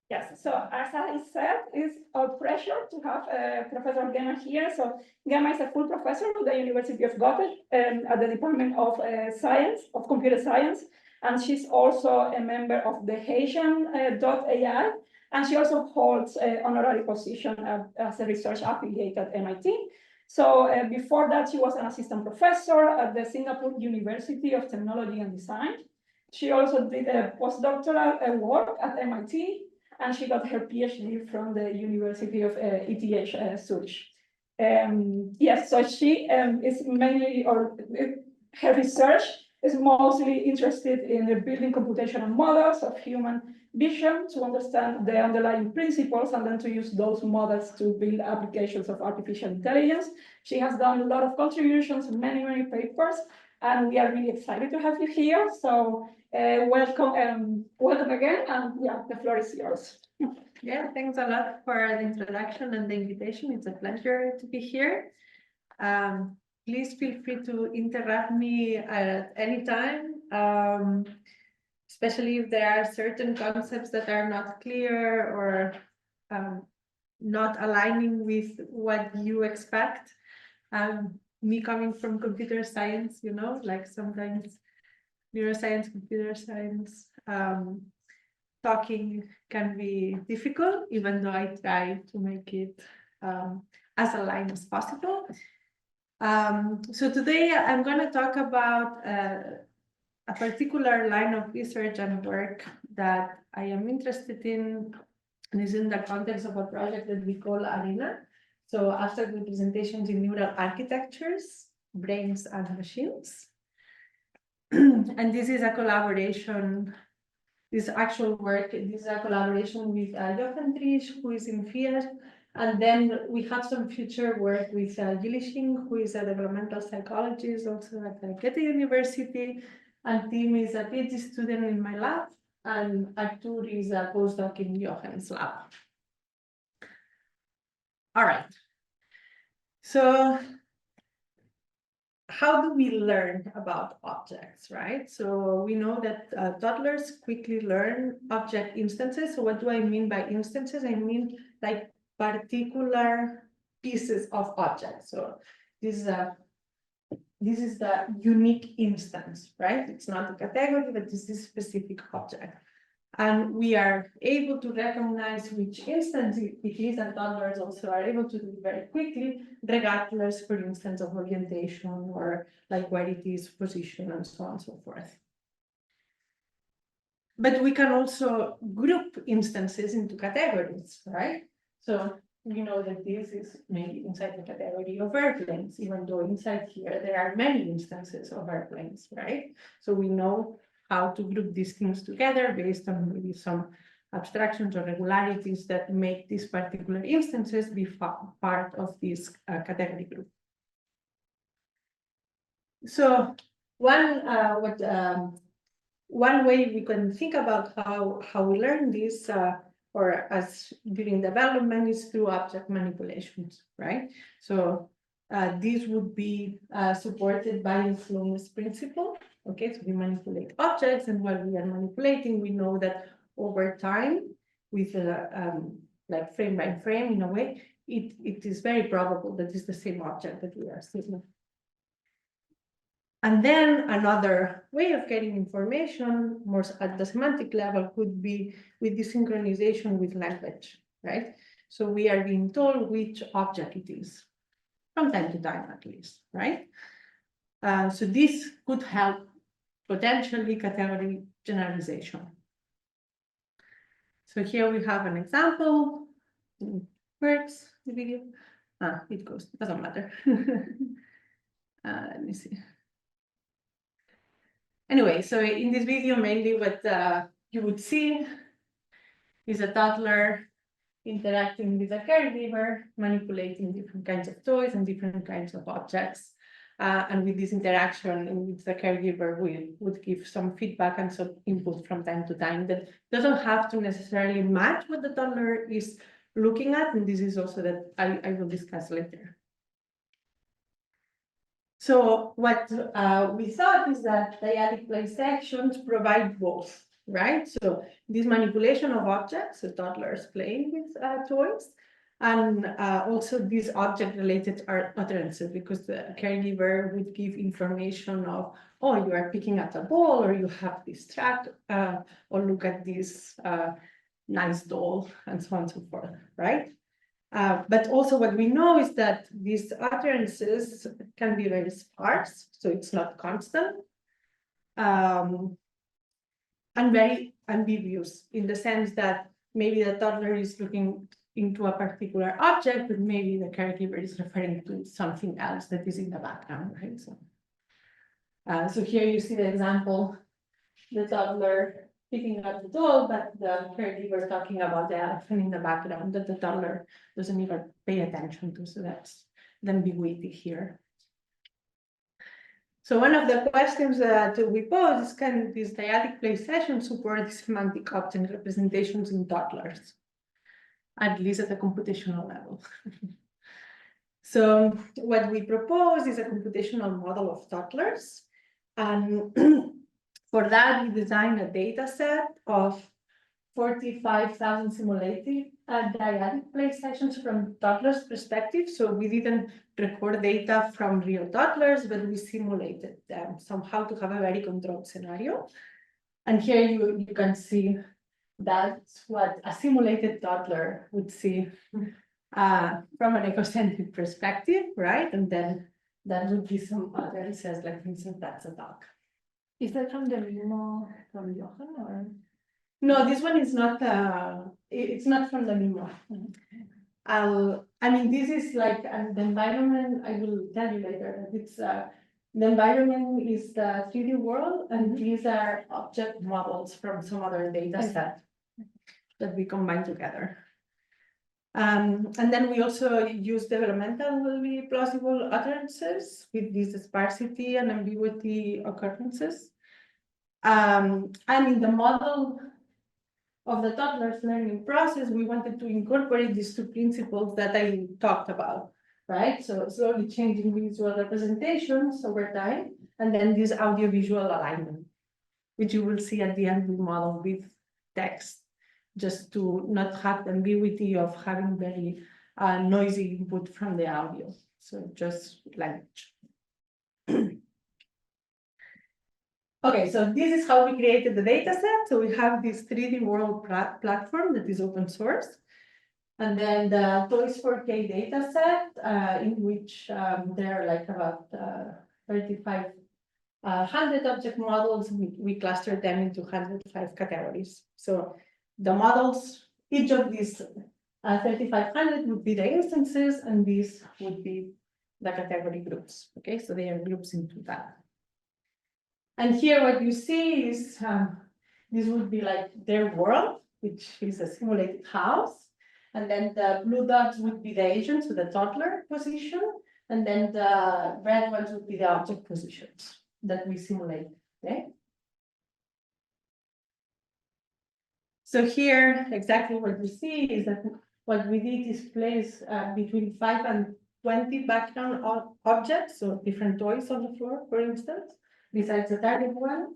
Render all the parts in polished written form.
Yes, so as I said, it's a pleasure to have Professor Gemma here. So Gemma is a full professor at the University of Goethe at the Department of Science, of Computer Science. And she's also a member of the Haitian.ai. And she also holds an honorary position as a research affiliate at MIT. So before that, she was an assistant professor at the Singapore University of Technology and Design. She also did a postdoctoral work at MIT, and she got her PhD from the University of ETH Zurich. Yes, so she is mainly, or her research is mostly interested in building computational models of human vision to understand the underlying principles and then to use those models to build applications of artificial intelligence. She has done a lot of contributions, many papers, and we are really excited to have you here. So welcome again, and yeah, the floor is yours. Yeah, thanks a lot for the introduction and the invitation. It's a pleasure to be here. Please feel free to interrupt me at any time, especially if there are certain concepts that are not clear or not aligning with what you expect. Me coming from computer science, you know, like sometimes neuroscience, computer science, talking can be difficult, even though I try to make it as aligned as possible. So today I'm going to talk about a particular line of research and work that I am interested in, and is in the context of a project that we call ARENA. So after representations in neural architectures, brains and machines. And this is a collaboration, this actual work, this is a collaboration with Jochen, who is in Fiat. And then we have some future work with Yilishing, who is a developmental psychologist, also at the Goethe University. And Tim is a PhD student in my lab, and Artur is a postdoc in Jochen's lab. All right. So how do we learn about objects, right? So we know that toddlers quickly learn object instances. So what do I mean by instances? I mean like particular pieces of objects. So this is the unique instance, right? It's not a category, but this is a specific object. And we are able to recognize which instance it is, and toddlers also are able to do it very quickly, regardless, for instance, of orientation or like where it is, position, and so on and so forth. But we can also group instances into categories, right? So we know that this is maybe inside the category of airplanes, even though inside here there are many instances of airplanes, right? So we know how to group these things together based on maybe some abstractions or regularities that make these particular instances be part of this category group. So one way we can think about how we learn this or as during development is through object manipulations, right? So this would be supported by influence principle. Okay, so we manipulate objects, and while we are manipulating, we know that over time, with like frame by frame, in a way, it is very probable that it's the same object that we are seeing. And then another way of getting information, more at the semantic level, could be with the synchronization with language, right? So we are being told which object it is, from time to time at least, right? So this could help potentially category generalization. So here we have an example. It works, the video. It goes, doesn't matter. Let me see. Anyway, so in this video, mainly what you would see is a toddler interacting with a caregiver, manipulating different kinds of toys and different kinds of objects. And with this interaction with the caregiver, we would give some feedback and some input from time to time that doesn't have to necessarily match what the toddler is looking at. And this is also that I will discuss later. So what we thought is that dyadic place actions provide both, right? So this manipulation of objects, so toddlers playing with toys, and also these object-related utterances, because the caregiver would give information of, oh, you are picking at a ball, or you have this track, or look at this nice doll, and so on and so forth, right? But also what we know is that these utterances can be very sparse, so it's not constant, and very ambiguous in the sense that maybe the toddler is looking into a particular object, but maybe the caregiver is referring to something else that is in the background, right? So here you see the example, the toddler picking up the doll, but the caregiver talking about the elephant in the background that the toddler doesn't even pay attention to. So that's the ambiguity here. So one of the questions that we pose is, can this dyadic play session support the semantic object representations in toddlers, at least at the computational level? So what we propose is a computational model of toddlers. And for that, we designed a data set of 45,000 simulated dyadic play sessions from toddlers' perspective. So we didn't record data from real toddlers, but we simulated them somehow to have a very controlled scenario. And here you can see that's what a simulated toddler would see from an egocentric perspective, right? And then that would be some other, it says, like, for instance, that's a dog. Is that from the memo from Jochen, or? No, this one is not, it's not from the memo. I mean, this is like the environment, I will tell you later, that it's, the environment is the 3D world, and these are object models from some other data set that we combine together. And then we also use developmentally plausible utterances with this sparsity and ambiguity occurrences. And in the model of the toddler's learning process, we wanted to incorporate these two principles that I talked about, right? So slowly changing visual representations over time, and then this audiovisual alignment, which you will see at the end we model with text, just to not have the ambiguity of having very noisy input from the audio. So just language. Okay, so this is how we created the data set. So we have this 3D world platform that is open source. And then the Toys4K data set, in which there are like about 3,500 object models. We clustered them into 105 categories. So the models, each of these 3,500 would be the instances, and these would be the category groups. Okay, so they are groups into that. And here what you see is this would be like their world, which is a simulated house. And then the blue dots would be the agent, so the toddler position. And then the red ones would be the object positions that we simulate. Okay. So here, exactly what you see is that what we did is place between 5 and 20 background objects, so different toys on the floor, for instance, besides the target one.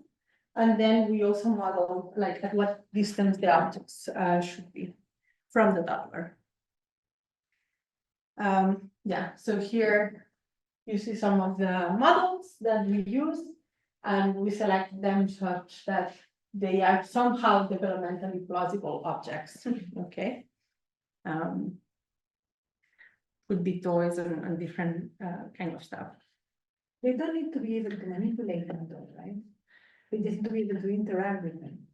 And then we also model like at what distance the objects should be from the toddler. Yeah, so here you see some of the models that we use, and we select them such that they are somehow developmentally plausible objects. Okay. Could be toys and different kind of stuff. They don't need to be able to manipulate them though, right? They just need to be able to interact with them.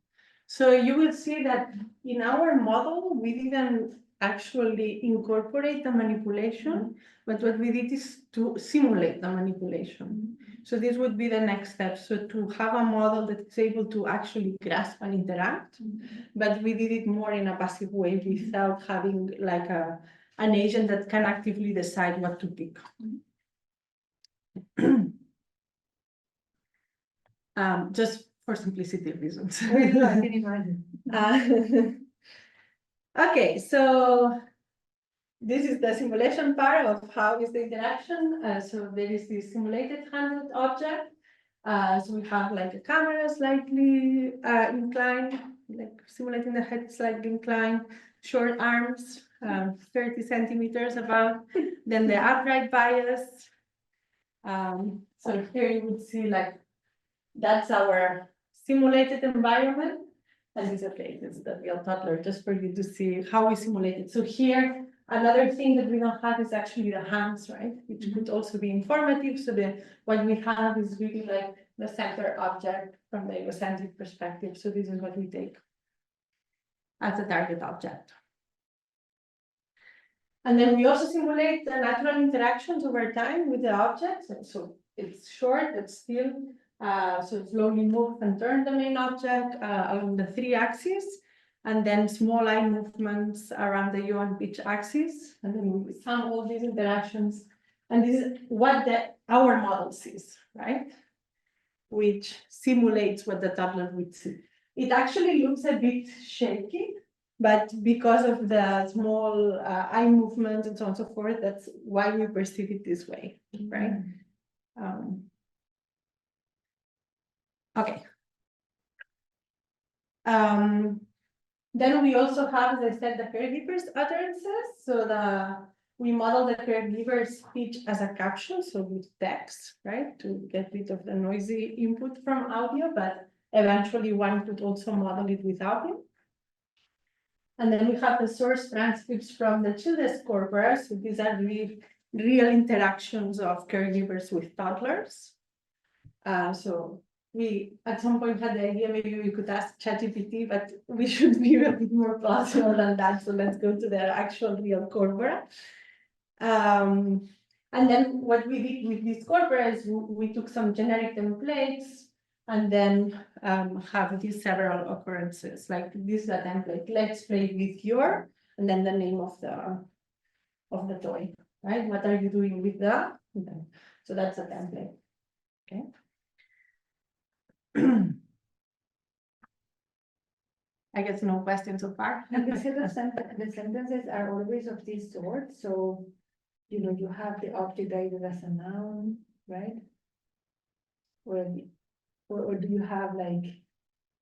So you will see that in our model, we didn't actually incorporate the manipulation, but what we did is to simulate the manipulation. So this would be the next step. So to have a model that is able to actually grasp and interact, but we did it more in a passive way without having like an agent that can actively decide what to pick. Just for simplicity reasons. I can imagine. Okay, so this is the simulation part of how is the interaction. So there is this simulated handled object, So we have like a camera slightly inclined, like simulating the head slightly inclined, short arms, 30 centimeters about, then the upright bias. So here you would see like, that's our simulated environment. And it's okay, this is the real toddler, just for you to see how we simulate it. So here, another thing that we don't have is actually the hands, right? Which could also be informative. So what we have is really like the center object from the egocentric perspective. So this is what we take as a target object. And then we also simulate the natural interactions over time with the objects. And so it's short, but still, so slowly move and turn the main object along the 3 axes, and then small eye movements around the yaw and pitch axis. And then we sum all these interactions. And this is what our model sees, right? Which simulates what the toddler would see. It actually looks a bit shaky, but because of the small eye movement and so on and so forth, that's why we perceive it this way, right? Okay. Then we also have, as I said, the caregivers utterances. So we model the caregiver speech as a caption, so with text, right, to get rid of the noisy input from audio, but eventually one could also model it with audio. And then we have the source transcripts from the children's corpora. So these are real interactions of caregivers with toddlers. So we at some point had the idea maybe we could ask ChatGPT, but we should be a bit more plausible than that. So let's go to the actual real corpora. And then what we did with these corpora is we took some generic templates and then have these several occurrences. Like this is a template. Let's play with your, and then the name of the toy, right? What are you doing with the? So that's a template. Okay. I guess no questions so far. And the sentences are always of this sort. So, you have the object either as a noun, right? Or do you have like,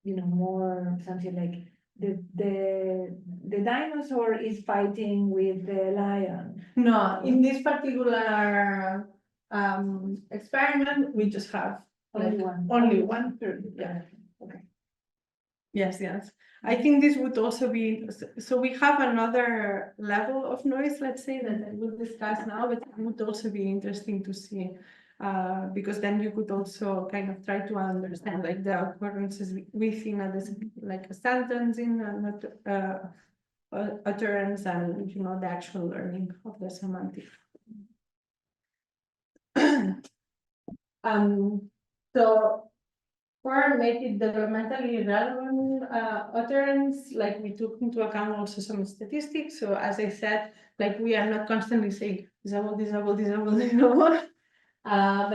more something like the dinosaur is fighting with the lion? No, in this particular experiment, we just have Only like, one. Only one. Yeah. Okay. Yes. I think this would also be, so we have another level of noise, let's say, that I will discuss now, but it would also be interesting to see, because then you could also kind of try to understand like the occurrences within like a sentence in an utterance and, the actual learning of the semantic. So for make it developmentally relevant utterance, like we took into account also some statistics. So as I said, like we are not constantly saying disabled, but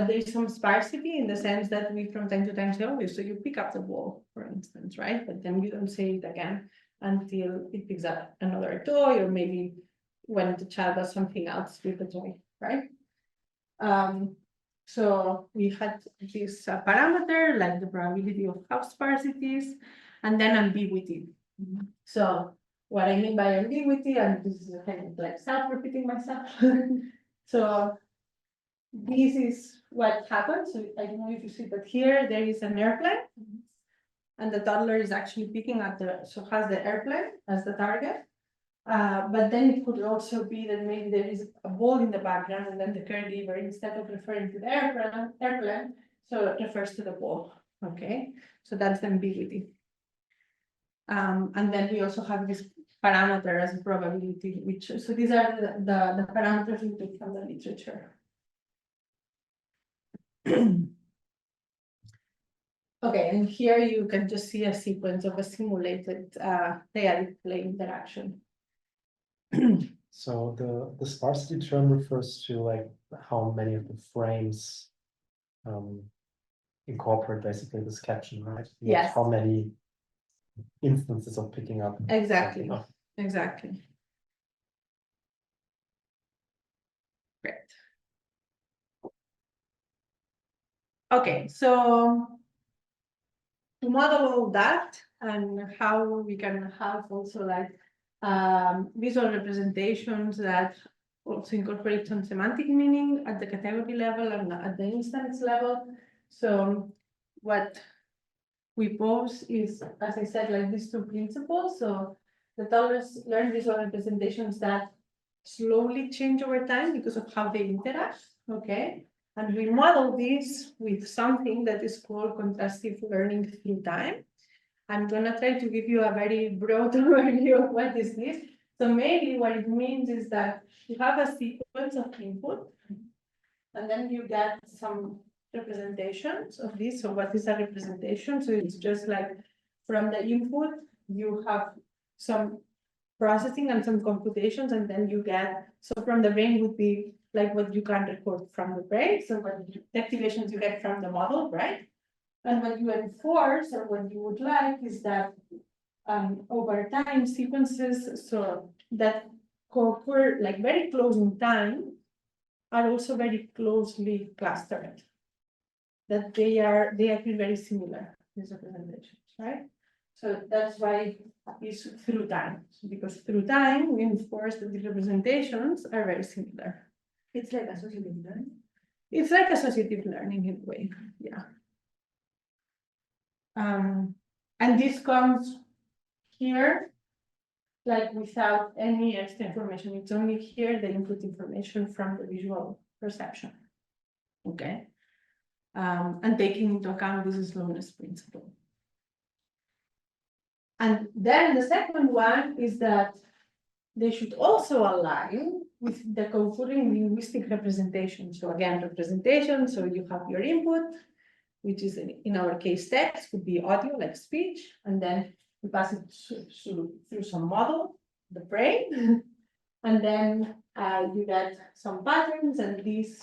there is some sparsity in the sense that we from time to time say, oh, so you pick up the ball, for instance, right? But then you don't say it again until it picks up another toy, or maybe when the child does something else with the toy, right? So we had this parameter, like the probability of half sparsities, and then ambiguity. So what I mean by ambiguity, and this is kind of like self-repeating myself. So this is what happens. So I don't know if you see, but here there is an airplane, and the toddler is actually picking at so has the airplane as the target. But then it could also be that maybe there is a ball in the background, and then the caregiver, instead of referring to the airplane, so it refers to the ball. Okay, so that's the ambiguity. And then we also have this parameter as a probability, which, so these are the parameters we took from the literature. Okay, and here you can just see a sequence of a simulated dyadic play interaction. So the sparsity term refers to like how many of the frames incorporate basically this caption, right? Not Yes. how many instances of picking up. Exactly. Exactly. Great. Okay, so to model all that and how we can have also like visual representations that also incorporate some semantic meaning at the category level and at the instance level. So what we pose is, as I said, like these two principles. So the toddlers learn visual representations that slowly change over time because of how they interact, okay? And we model this with something that is called contrastive learning through time. I'm gonna try to give you a very broad overview of what is this. So mainly what it means is that you have a sequence of input, and then you get some representations of this. So what is a representation? So it's just like from the input, you have some processing and some computations, and then you get, so from the brain would be like what you can record from the brain. So what the activations you get from the model, right? And what you enforce or what you would like is that over time sequences so that occur like very close in time are also very closely clustered. That they appear very similar, these representations, right? So that's why it's through time, because through time we enforce that the representations are very similar. It's like associative learning. It's like associative learning in a way, yeah. And this comes here, like without any extra information. It's only here the input information from the visual perception. Okay. And taking into account this slowness principle. And then the second one is that they should also align with the concurring linguistic representation. So again, representation, so you have your input, which is in our case text, could be audio like speech, and then you pass it through some model, the brain, and then you get some patterns, and these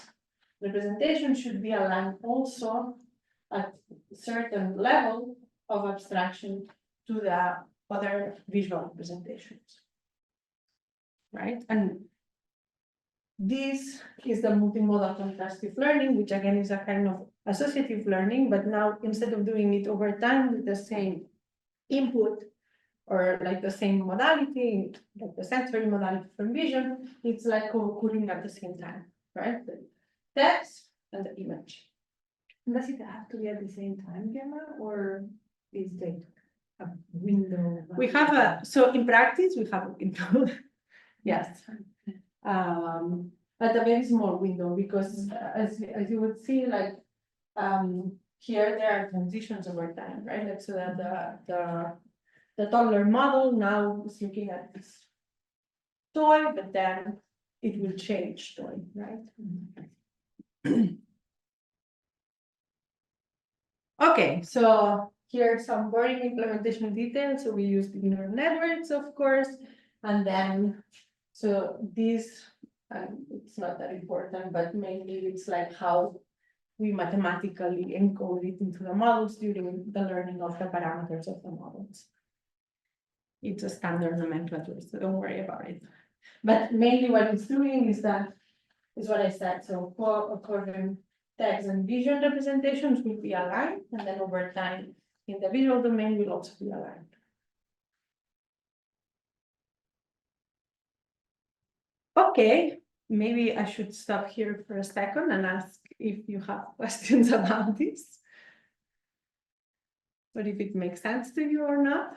representations should be aligned also at a certain level of abstraction to the other visual representations, right? And this is the multimodal contrastive learning, which again is a kind of associative learning, but now instead of doing it over time with the same input or like the same modality, like the sensory modality from vision, it's like occurring at the same time, right? The text and the image. Does it have to be at the same time, Gemma, or is there a window? We have so in practice, we have a window. Yes. But a very small window, because as you would see, like here there are transitions over time, right? Like so that the toddler model now is looking at this toy, but then it will change toy, right? Okay, so here's some boring implementation details. So we use the neural networks, of course, and then so this it's not that important, but mainly it's like how we mathematically encode it into the models during the learning of the parameters of the models. It's a standard nomenclature, so don't worry about it. But mainly what it's doing is that, is what I said, so according text and vision representations will be aligned, and then over time in the visual domain will also be aligned. Okay, maybe I should stop here for a second and ask if you have questions about this, or if it makes sense to you or not.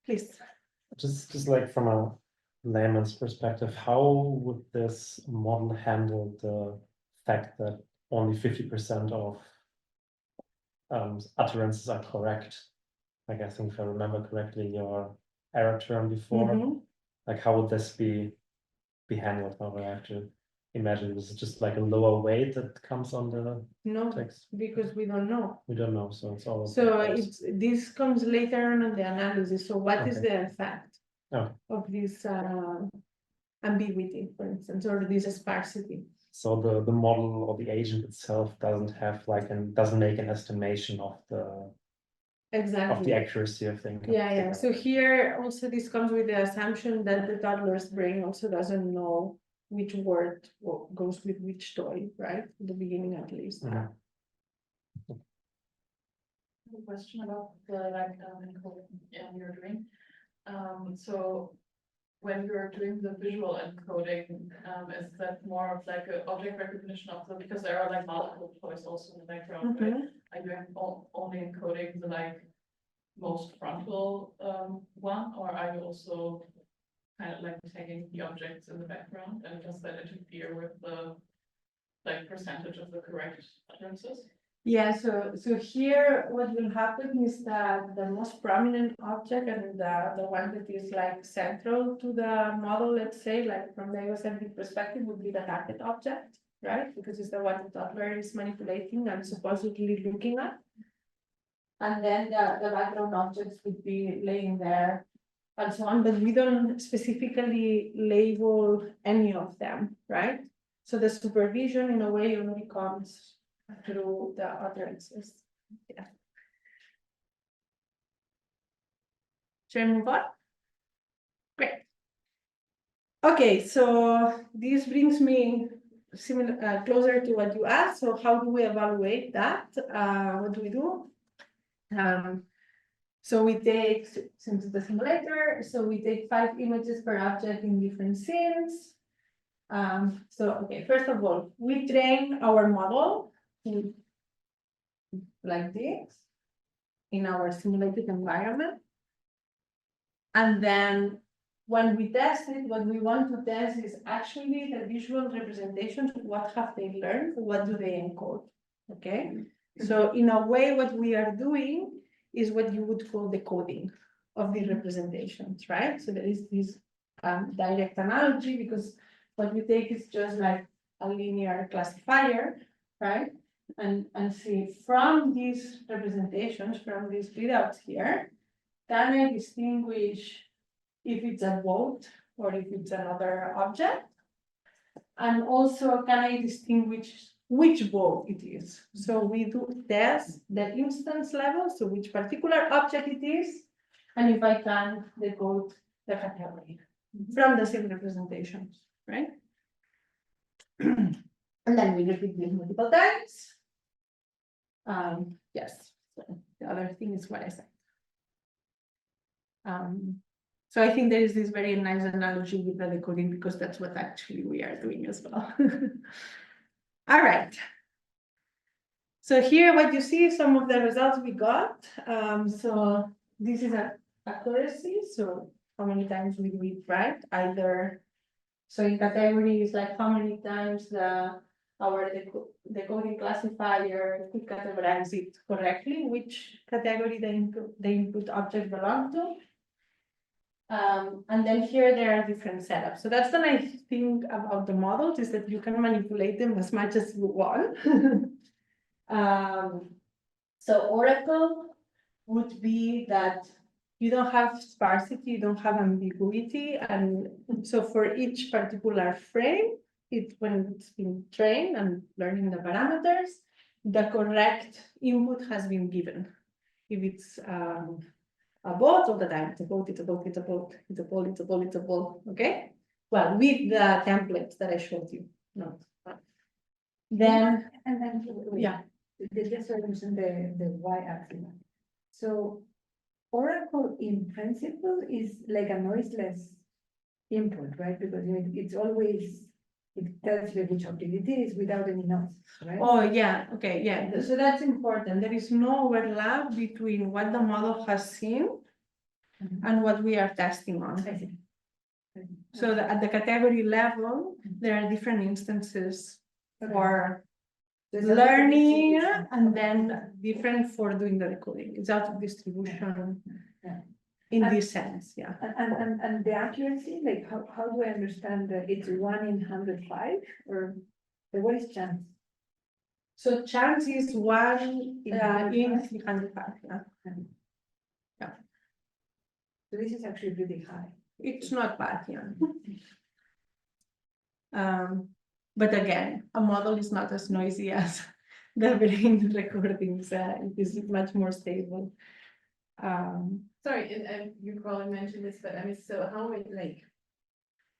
Please. Just like from a layman's perspective, how would this model handle the fact that only 50% of utterances are correct? Like, I think if I remember correctly, your error term before, like how would this be handled? How would I have to imagine? Is it just like a lower weight that comes on the text? Because we don't know. We don't know, so it's all. So this comes later on in the analysis. So what is the effect of this ambiguity, for instance, or this sparsity? So the model or the agent itself doesn't have doesn't make an estimation of the accuracy of the income. Yeah. So here also this comes with the assumption that the toddler's brain also doesn't know which word goes with which toy, right? At the beginning at least. a question about the encoding you're doing. So when you're doing the visual encoding, is that more of like an object recognition of the, because there are like multiple toys also in the background, right? Are you only encoding the like most frontal one, or are you also kind of like tagging the objects in the background, and does that interfere with the like percentage of the correct utterances? Yeah, so here what will happen is that the most prominent object and the one that is like central to the model, let's say, like from the egocentric perspective, would be the target object, right? Because it's the one the toddler is manipulating and supposedly looking at. And then the background objects would be laying there and so on, but we don't specifically label any of them, right? So the supervision in a way only comes through the utterances. Yeah. Should I move on? Great. Okay, so this brings me similar closer to what you asked. So how do we evaluate that? What do we do? So we take, since it's the simulator, so we take 5 images per object in different scenes. Okay, first of all, we train our model like this in our simulated environment. And then when we test it, what we want to test is actually the visual representations. What have they learned? What do they encode? Okay. So in a way, what we are doing is what you would call the coding of the representations, right? So there is this direct analogy, because what we take is just like a linear classifier, right? And see from these representations, from these readouts here, can I distinguish if it's a vote or if it's another object? And also, can I distinguish which vote it is? So we do test the instance level, so which particular object it is, and if I can decode the category from the same representations, right? And then we repeat this multiple times. Yes, so the other thing is what I said. So I think there is this very nice analogy with the decoding, because that's what actually we are doing as well. All right. So here what you see is some of the results we got. So this is accuracy. So how many times we read right? Either, so in category is like how many times our decoding classifier could categorize it correctly, which category the input object belongs to. And then here there are different setups. So that's the nice thing about the models, is that you can manipulate them as much as you want. So Oracle would be that you don't have sparsity, you don't have ambiguity. And so for each particular frame, when it's been trained and learning the parameters, the correct input has been given. If it's a bot, all the time, it's a bot, it's a bot, it's a bot, it's a bot, it's a bot, it's a bot, okay? Well, with the templates that I showed you. No. Then, And then, yeah. Just so I understand the y-axis. So Oracle in principle is like a noiseless input, right? Because it's always, it tells you which object it is without any noise, right? Oh, yeah, okay, yeah. So that's important. There is no overlap between what the model has seen and what we are testing on. I see. So at the category level, there are different instances for learning, and then different for doing the decoding. It's out of distribution in this sense, yeah. And the accuracy, like how do I understand that it's 1 in 105, or what is chance? So chance is 1 in 305, yeah. Yeah. So this is actually really high. It's not bad, yeah. But again, a model is not as noisy as the brain recordings. It is much more stable. Sorry, and you probably mentioned this, but I mean, so how would like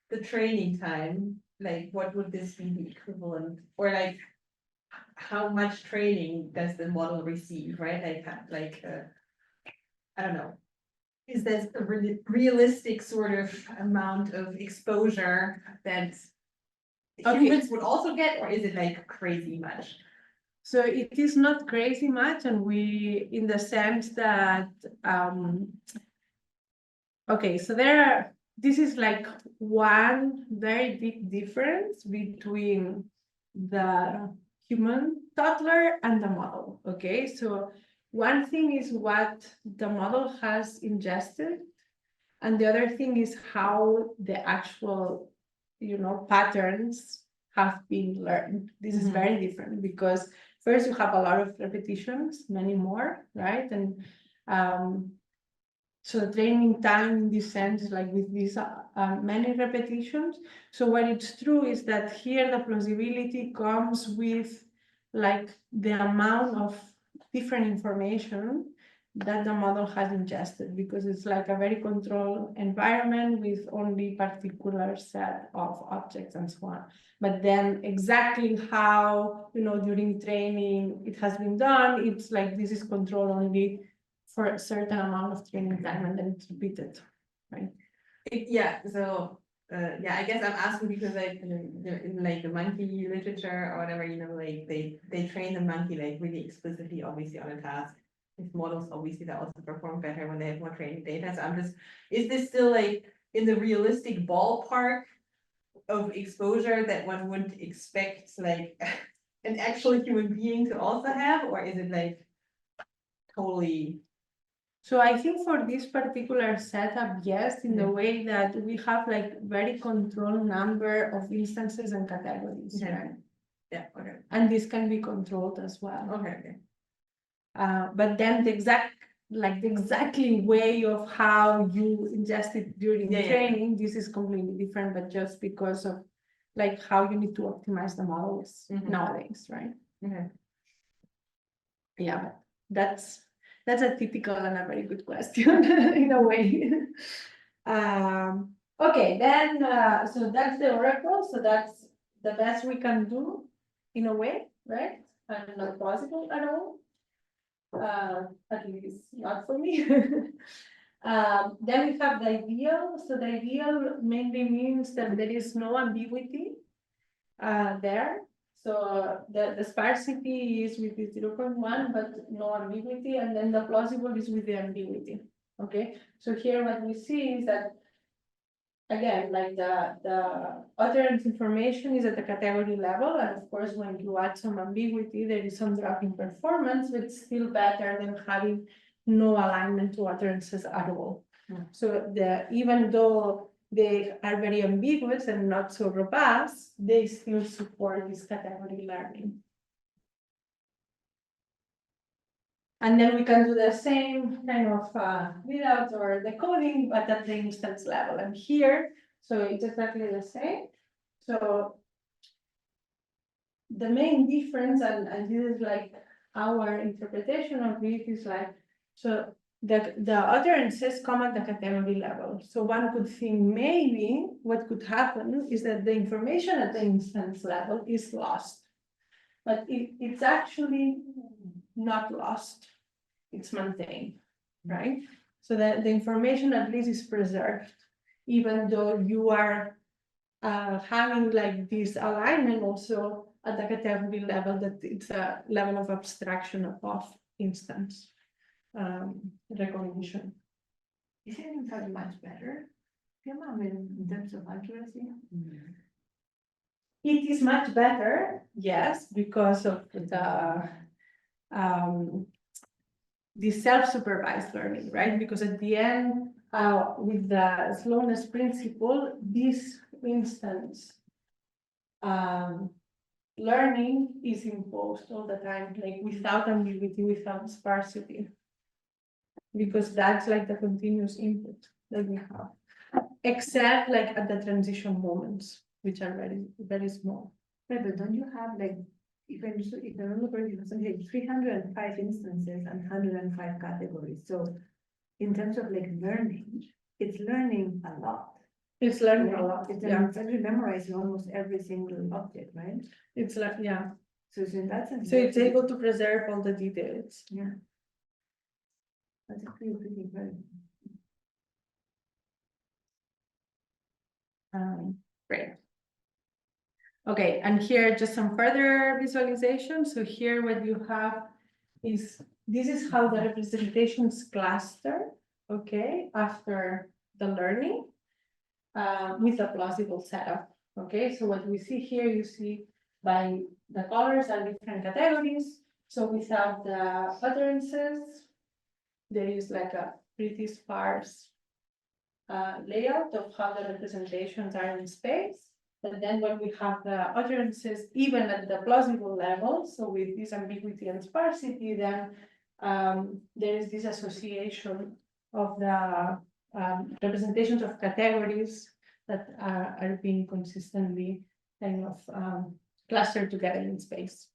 the training time, like what would this be the equivalent? Or like, how much training does the model receive, right? I don't know. Is there a realistic sort of amount of exposure that humans would also get, or is it like crazy much? So it is not crazy much, and in the sense that, so this is like one very big difference between the human toddler and the model, okay? So one thing is what the model has ingested, and the other thing is how the actual, patterns have been learned. This is very different because first you have a lot of repetitions, many more, right? And so the training time in this sense, like with these many repetitions. So what it's true is that here the plausibility comes with like the amount of different information that the model has ingested, because it's like a very controlled environment with only particular set of objects and so on. But then exactly how, during training it has been done, it's like this is controlled only for a certain amount of training time and then it's repeated, right? I guess I'm asking because in like the monkey literature or whatever, like they train the monkey like really explicitly, obviously on a task. With models, obviously, that also perform better when they have more training data. So is this still like in the realistic ballpark of exposure that one would expect like an actual human being to also have, or is it like totally? So I think for this particular setup, yes, in the way that we have like very controlled number of instances and categories, right? Yeah, okay. And this can be controlled as well. Okay. But then the exactly way of how you ingest it during training, this is completely different, but just because of like how you need to optimize the models nowadays, right? Yeah, but that's a typical and a very good question in a way. Okay, then so that's the oracle. So that's the best we can do in a way, right? And not possible at all. At least not for me. Then we have the ideal. So the ideal mainly means that there is no ambiguity there. So the sparsity is with the 0.1, but no ambiguity, and then the plausible is with the ambiguity. Okay, so here what we see is that again, like the utterance information is at the category level, and of course, when you add some ambiguity, there is some drop in performance, but it's still better than having no alignment to utterances at all. So even though they are very ambiguous and not so robust, they still support this category learning. And then we can do the same kind of readout or decoding, but at the instance level. And here, so it's exactly the same. So the main difference, and this is like our interpretation of it, is like, so the utterances come at the category level. So one could think maybe what could happen is that the information at the instance level is lost. But it's actually not lost, it's maintained, right? So that the information at least is preserved, even though you are having like this alignment also at the category level, that it's a level of abstraction above instance recognition. Is it in fact much better, Gemma, in terms of accuracy? It is much better, yes, because of the self-supervised learning, right? Because at the end, with the slowness principle, this instance learning is imposed all the time, like without ambiguity, without sparsity, because that's like the continuous input that we have, except like at the transition moments, which are very, very small. Right, but don't you have like, if I remember correctly, it was something like 305 instances and 105 categories. So in terms of like learning, it's learning a lot. It's learning a lot. It's actually memorizing almost every single object, right? It's like, yeah. So in that sense. So it's able to preserve all the details. Yeah. That's pretty good. Great. Okay, and here just some further visualization. So here what you have is, this is how the representations cluster, okay, after the learning with a plausible setup. Okay, so what we see here, you see by the colors and different categories. So without the utterances, there is like a pretty sparse layout of how the representations are in space. But then when we have the utterances, even at the plausible level, so with this ambiguity and sparsity, then there is this association of the representations of categories that are being consistently kind of clustered together in space.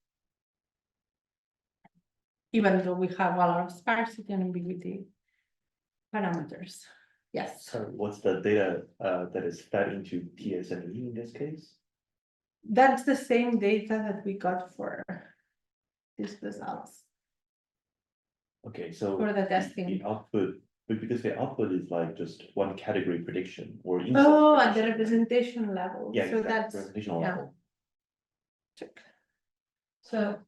Even though we have a lot of sparsity and ambiguity parameters. Yes. So what's the data that is fed into TSNE in this case? That's the same data that we got for these results, Okay, so for the testing. the output, but because the output is like just one category prediction or instance Oh, at the prediction, right? representation level. Yeah, So exactly, that's, representational yeah. level. check. So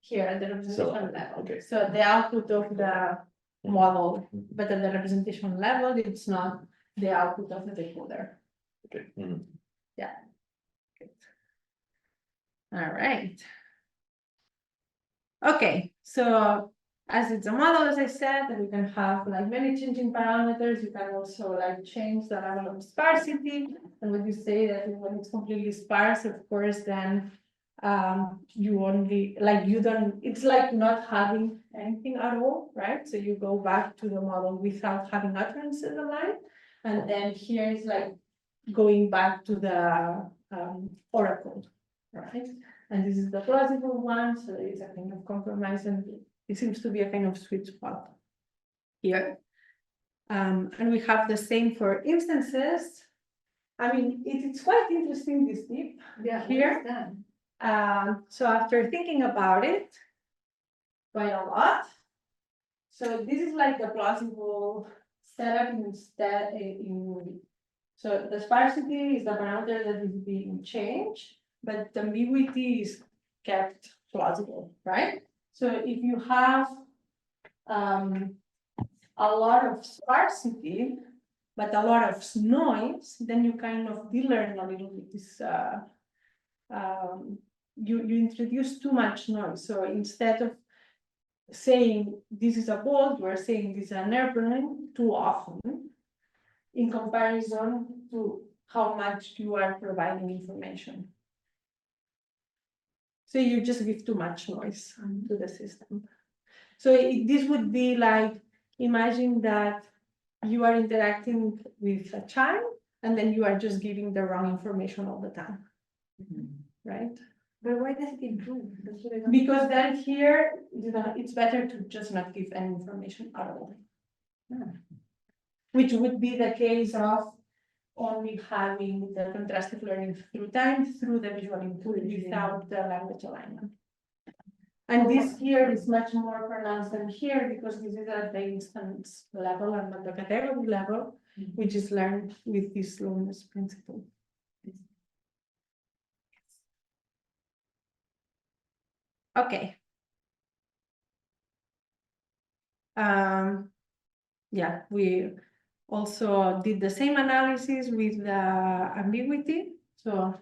here at the representation level. okay. So the output of the model, Mhm. but at the representation level, it's not the output of the decoder. Okay. Mhm. All right. Okay, so as it's a model, as I said, we can have like many changing parameters. You can also like change the level of sparsity. And when you say that when it's completely sparse, of course, then you only like you don't, it's like not having anything at all, right? So you go back to the model without having utterances aligned. And then here is like going back to the oracle, right? And this is the plausible one, so it's a kind of compromise, and it seems to be a kind of sweet spot here. And we have the same for instances. I mean, it's quite interesting, this tip. Yeah, Here. what is that? So after thinking about it quite a lot, so this is like the plausible setup instead in. So the sparsity is the parameter that is being changed, but the ambiguity is kept plausible, right? So if you have a lot of sparsity, but a lot of noise, then you kind of de-learn a little bit this, you introduce too much noise. So instead of saying this is a boat, you are saying this is an airplane too often in comparison to how much you are providing information. So you just give too much noise to the system. So this would be like, imagine that you are interacting with a child and then you are just giving the wrong information all the time, right? But why does it improve? That's what I don't- Because then here, it's better to just not give any information at all. Which would be the case of only having the contrastive learning through time, through the visual input, without the language alignment. And this here is much more pronounced than here, because this is at the instance level and at the category level, which is learned with this slowness principle. Okay. Yeah, we also did the same analysis with the ambiguity. So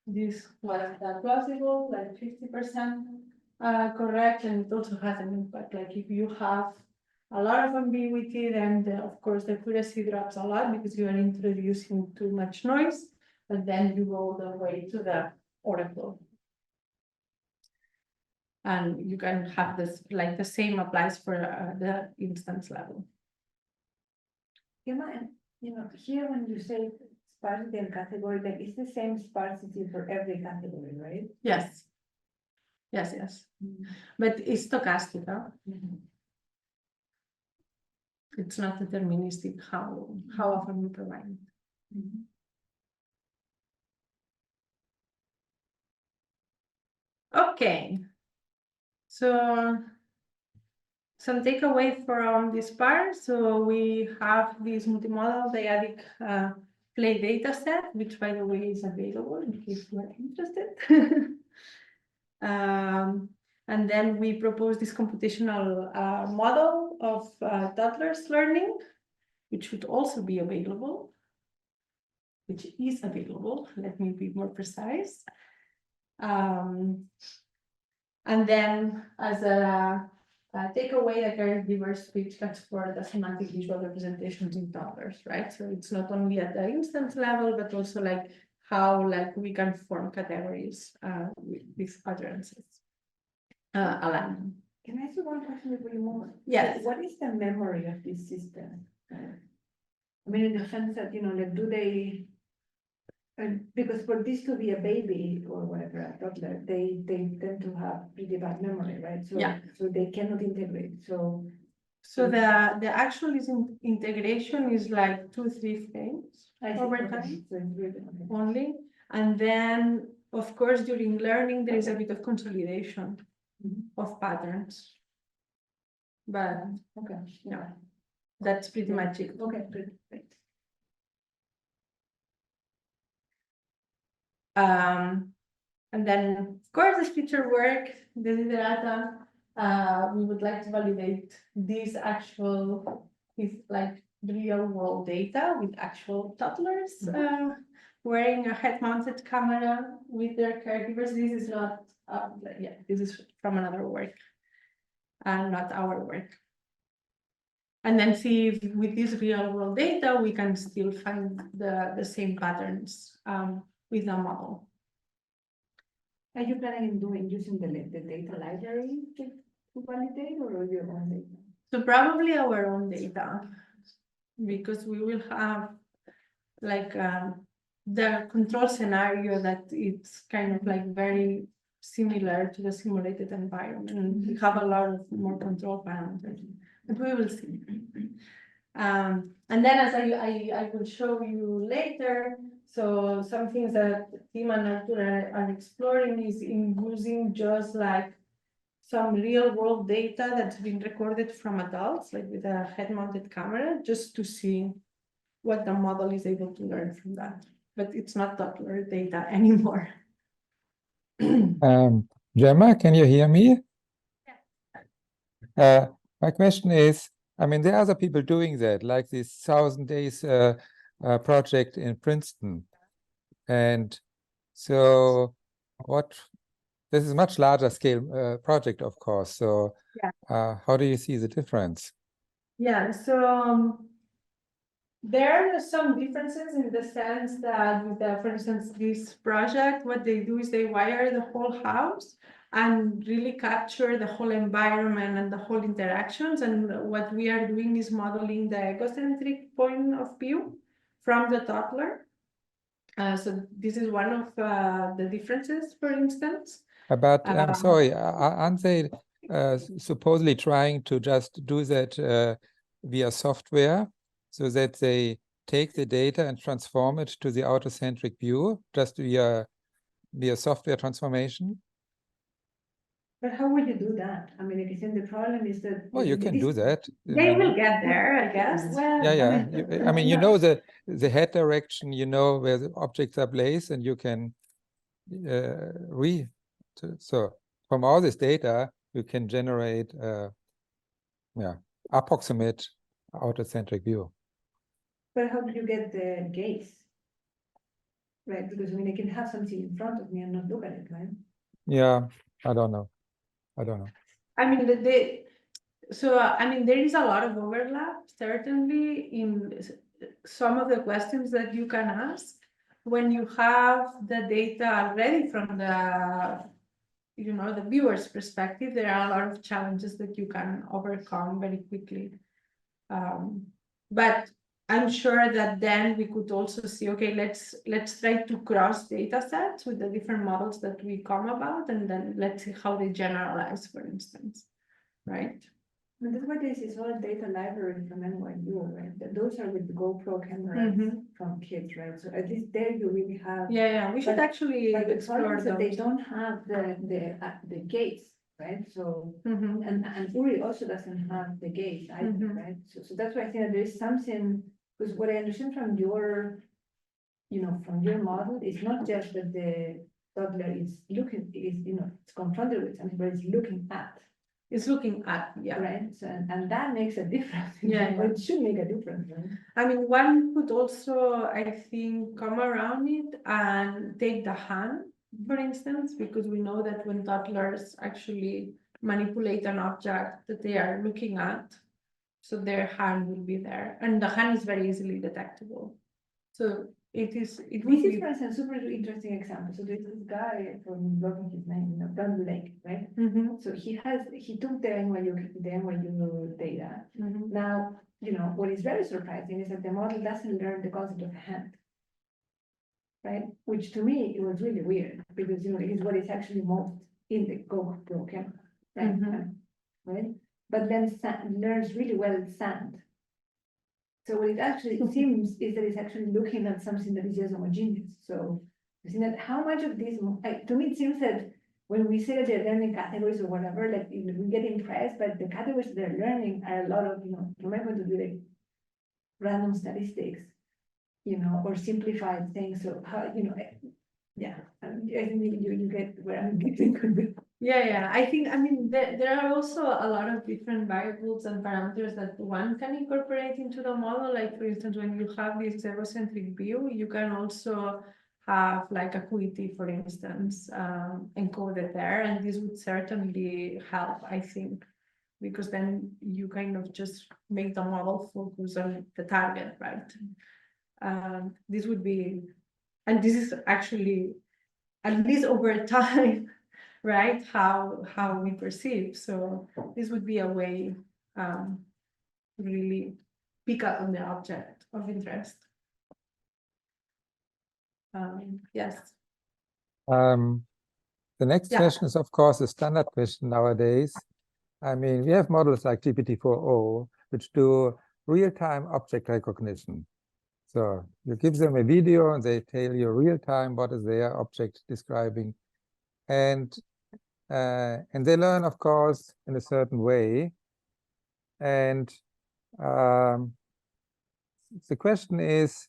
this was the plausible, like 50% correct, and it also has an impact. Like if you have a lot of ambiguity, then of course the accuracy drops a lot because you are introducing too much noise, but then you go all the way to the oracle. And you can have this, like the same applies for the instance level. Gemma, and here when you say sparsity and category, like it's the same sparsity for every category, right? Yes. Yes, yes. But it's stochastic, huh? It's not deterministic how often we provide it. Okay. So some takeaway from this part. So we have this multimodal dyadic play data set, which by the way is available in case you are interested. And then we propose this computational model of toddlers learning, which should also be available, which is available. Let me be more precise. And then as a takeaway, the caregivers which explore the semantic visual representations in toddlers, right? So it's not only at the instance level, but also like how like we can form categories with these utterances. Align. Can I ask you one question before you move? Yes. What is the memory of this system? I mean, in the sense that, like, do they, because for this to be a baby or whatever, a toddler, they tend to have pretty bad memory, right? So, Yeah. so they cannot integrate, so. So the actual integration is like 2-3 frames over time So it's really, okay. only. And then, of course, during learning, there is a bit of consolidation of patterns. But Okay, yeah, that's pretty much it. okay, good, great. And then, of course, the future work, the desiderata, we would like to validate these actual, with like real world data with actual toddlers wearing a head-mounted camera with their caregivers. This is not, this is from another work, and not our work. And then see if with this real world data, we can still find the same patterns with the model. Are you planning on using the data library to validate, or your own data? So probably our own data, because we will have like the control scenario that it's kind of like very similar to the simulated environment. We have a lot of more control parameters, but we will see. And then as I will show you later, so some things that Tim and Arthur are exploring is in using just like some real world data that's been recorded from adults, like with a head-mounted camera, just to see what the model is able to learn from that. But it's not toddler data anymore. Gemma, can you hear me? Yeah. My question is, I mean, there are other people doing that, like this 1,000 days project in Princeton. And so this is a much larger scale project, of course. So how do you see the difference? Yeah, so there are some differences in the sense that with for instance, this project, what they do is they wire the whole house and really capture the whole environment and the whole interactions. And what we are doing is modeling the egocentric point of view from the toddler. So this is one of the differences, for instance. But I'm sorry, aren't they supposedly trying to just do that via software, so that they take the data and transform it to the autocentric view, just via software transformation? But how would you do that? I mean, like I said, the problem is that. Well, you can do that. They will get there, I guess. Well, Yeah. I mean, you know the head direction, you know where the objects are placed, and you can so from all this data, you can generate approximate autocentric view. But how do you get the gaze? Right, because I mean, I can have something in front of me and not look at it, right? Yeah, I don't know. I mean, there is a lot of overlap, certainly, in some of the questions that you can ask when you have the data already from the viewer's perspective. There are a lot of challenges that you can overcome very quickly. But I'm sure that then we could also see, okay, let's try to cross data sets with the different models that we come about, and then let's see how they generalize, for instance, right? And that's why there's this whole data library from NYU, right? Those are with the GoPro cameras from kids, right? So at least there you really have. Yeah, we should But- actually But the explore problem is that they those. don't have the gates, right? So, Mhm. and Uri also doesn't have the gates either, Mhm. right? So that's why I think that there is something, because what I understand from your, from your model, is not just that the toddler is it's confronted with something, but it's looking at, It's looking at, yeah. right? So, and that makes a difference. Yeah, Or it should make a difference, right? I mean, one could also, I think, come around it and take the hand, for instance, because we know that when toddlers actually manipulate an object that they are looking at, so their hand will be there, and the hand is very easily detectable. So it would This is, be. for instance, super interesting example. So there's this guy from blocking his name, toddler-like, right? Mhm, So he took the NYU data. mhm. Now, what is very surprising is that the model doesn't learn the concept of a hand. Right? Which to me, it was really weird because, it is what is actually most in the GoPro camera. Right? Mhm. Right? But then learns really well sand. So what it actually seems is that it's actually looking at something that is just homogeneous. So you see that how much of this, to me, it seems that when we say that they're learning categories or whatever, like we get impressed, but the categories they're learning are a lot of, you might want to do like random statistics, or simplified things. So how, yeah, I think you get where I'm getting with. Yeah, I think, I mean, there are also a lot of different variables and parameters that one can incorporate into the model. Like, for instance, when you have this zerocentric view, you can also have like acuity, for instance, encoded there, and this would certainly help, I think, because then you kind of just make the model focus on the target, right? This would be, and this is actually, at least over time, right, how we perceive. So this would be a way to really pick up on the object of interest. Yes. The next Yeah. question is, of course, a standard question nowadays. I mean, we have models like GPT-4o, which do real-time object recognition. So you give them a video and they tell you real-time what is their object describing. And they learn, of course, in a certain way. And the question is,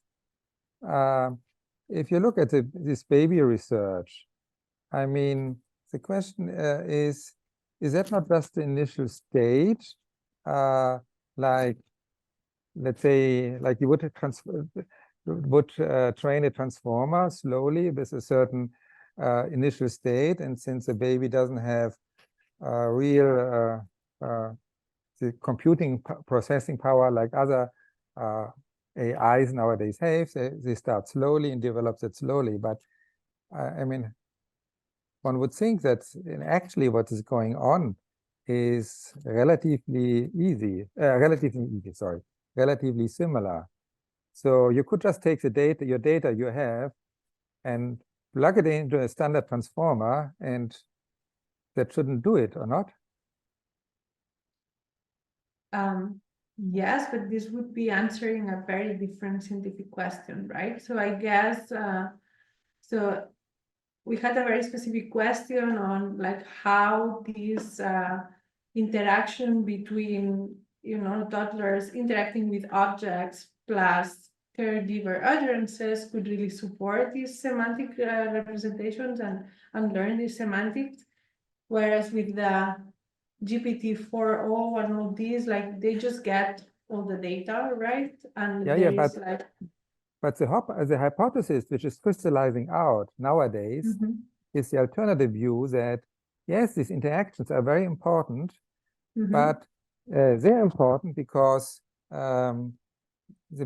if you look at this baby research, I mean, the question is that not just the initial stage? Like, let's say, like you would train a transformer slowly with a certain initial state, and since the baby doesn't have real the computing processing power like other AIs nowadays have, they start slowly and develop it slowly. But I mean, one would think that actually what is going on is relatively similar. So you could just take your data you have, and plug it into a standard transformer, and that shouldn't do it, or not? Yes, but this would be answering a very different scientific question, right? So I guess, so we had a very specific question on like how this interaction between, toddlers interacting with objects plus caregiver utterances could really support these semantic representations and learn these semantics. Whereas with the GPT-4o and all these, like they just get all the data, right? And but the hypothesis which is crystallizing out nowadays is the alternative view that yes, these interactions are very important, but they're important because the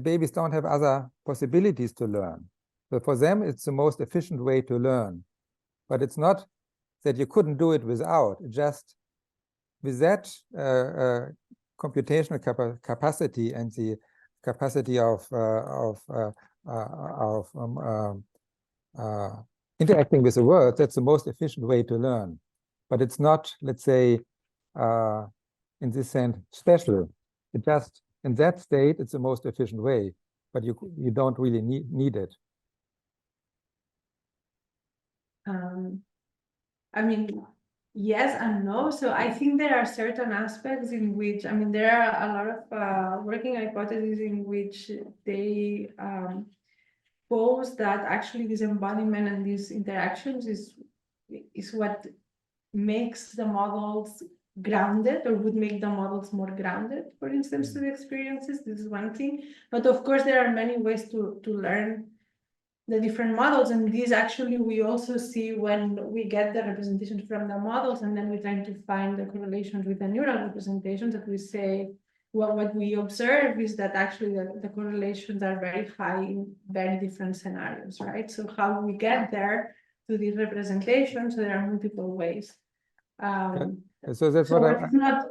babies don't have other possibilities to learn. So for them, it's the most efficient way to learn. But it's not that you couldn't do it without. Just with that computational capacity and the capacity of interacting with the world, that's the most efficient way to learn. But it's not, let's say, in this sense special. It just in that state, it's the most efficient way, but you don't really need it. I mean, yes and no. So I think there are certain aspects in which, I mean, there are a lot of working hypotheses in which they pose that actually this embodiment and these interactions is what makes the models grounded, or would make the models more grounded, for instance, to the experiences. This is one thing. But of course, there are many ways to learn the different models, and these actually we also see when we get the representations from the models, and then we try to find the correlations with the neural representations, that we say, well, what we observe is that actually the correlations are very high in very different scenarios, right? So how we get there to these representations, there are multiple ways. So that's what it's not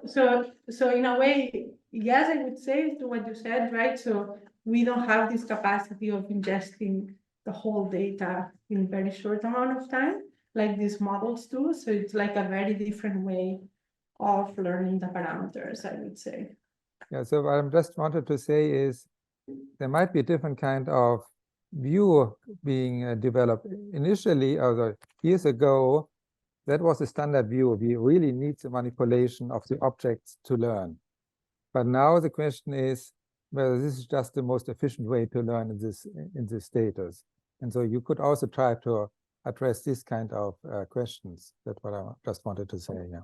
so in a way, yes, I would say to what you said, right? So we don't have this capacity of ingesting the whole data in a very short amount of time, like these models do. So it's like a very different way of learning the parameters, I would say. Yeah, so what I just wanted to say is there might be a different kind of view being developed. Initially, although years ago, that was a standard view. We really need the manipulation of the objects to learn. But now the question is whether this is just the most efficient way to learn in this status. And so you could also try to address this kind of questions. That's what I just wanted to say. Yeah.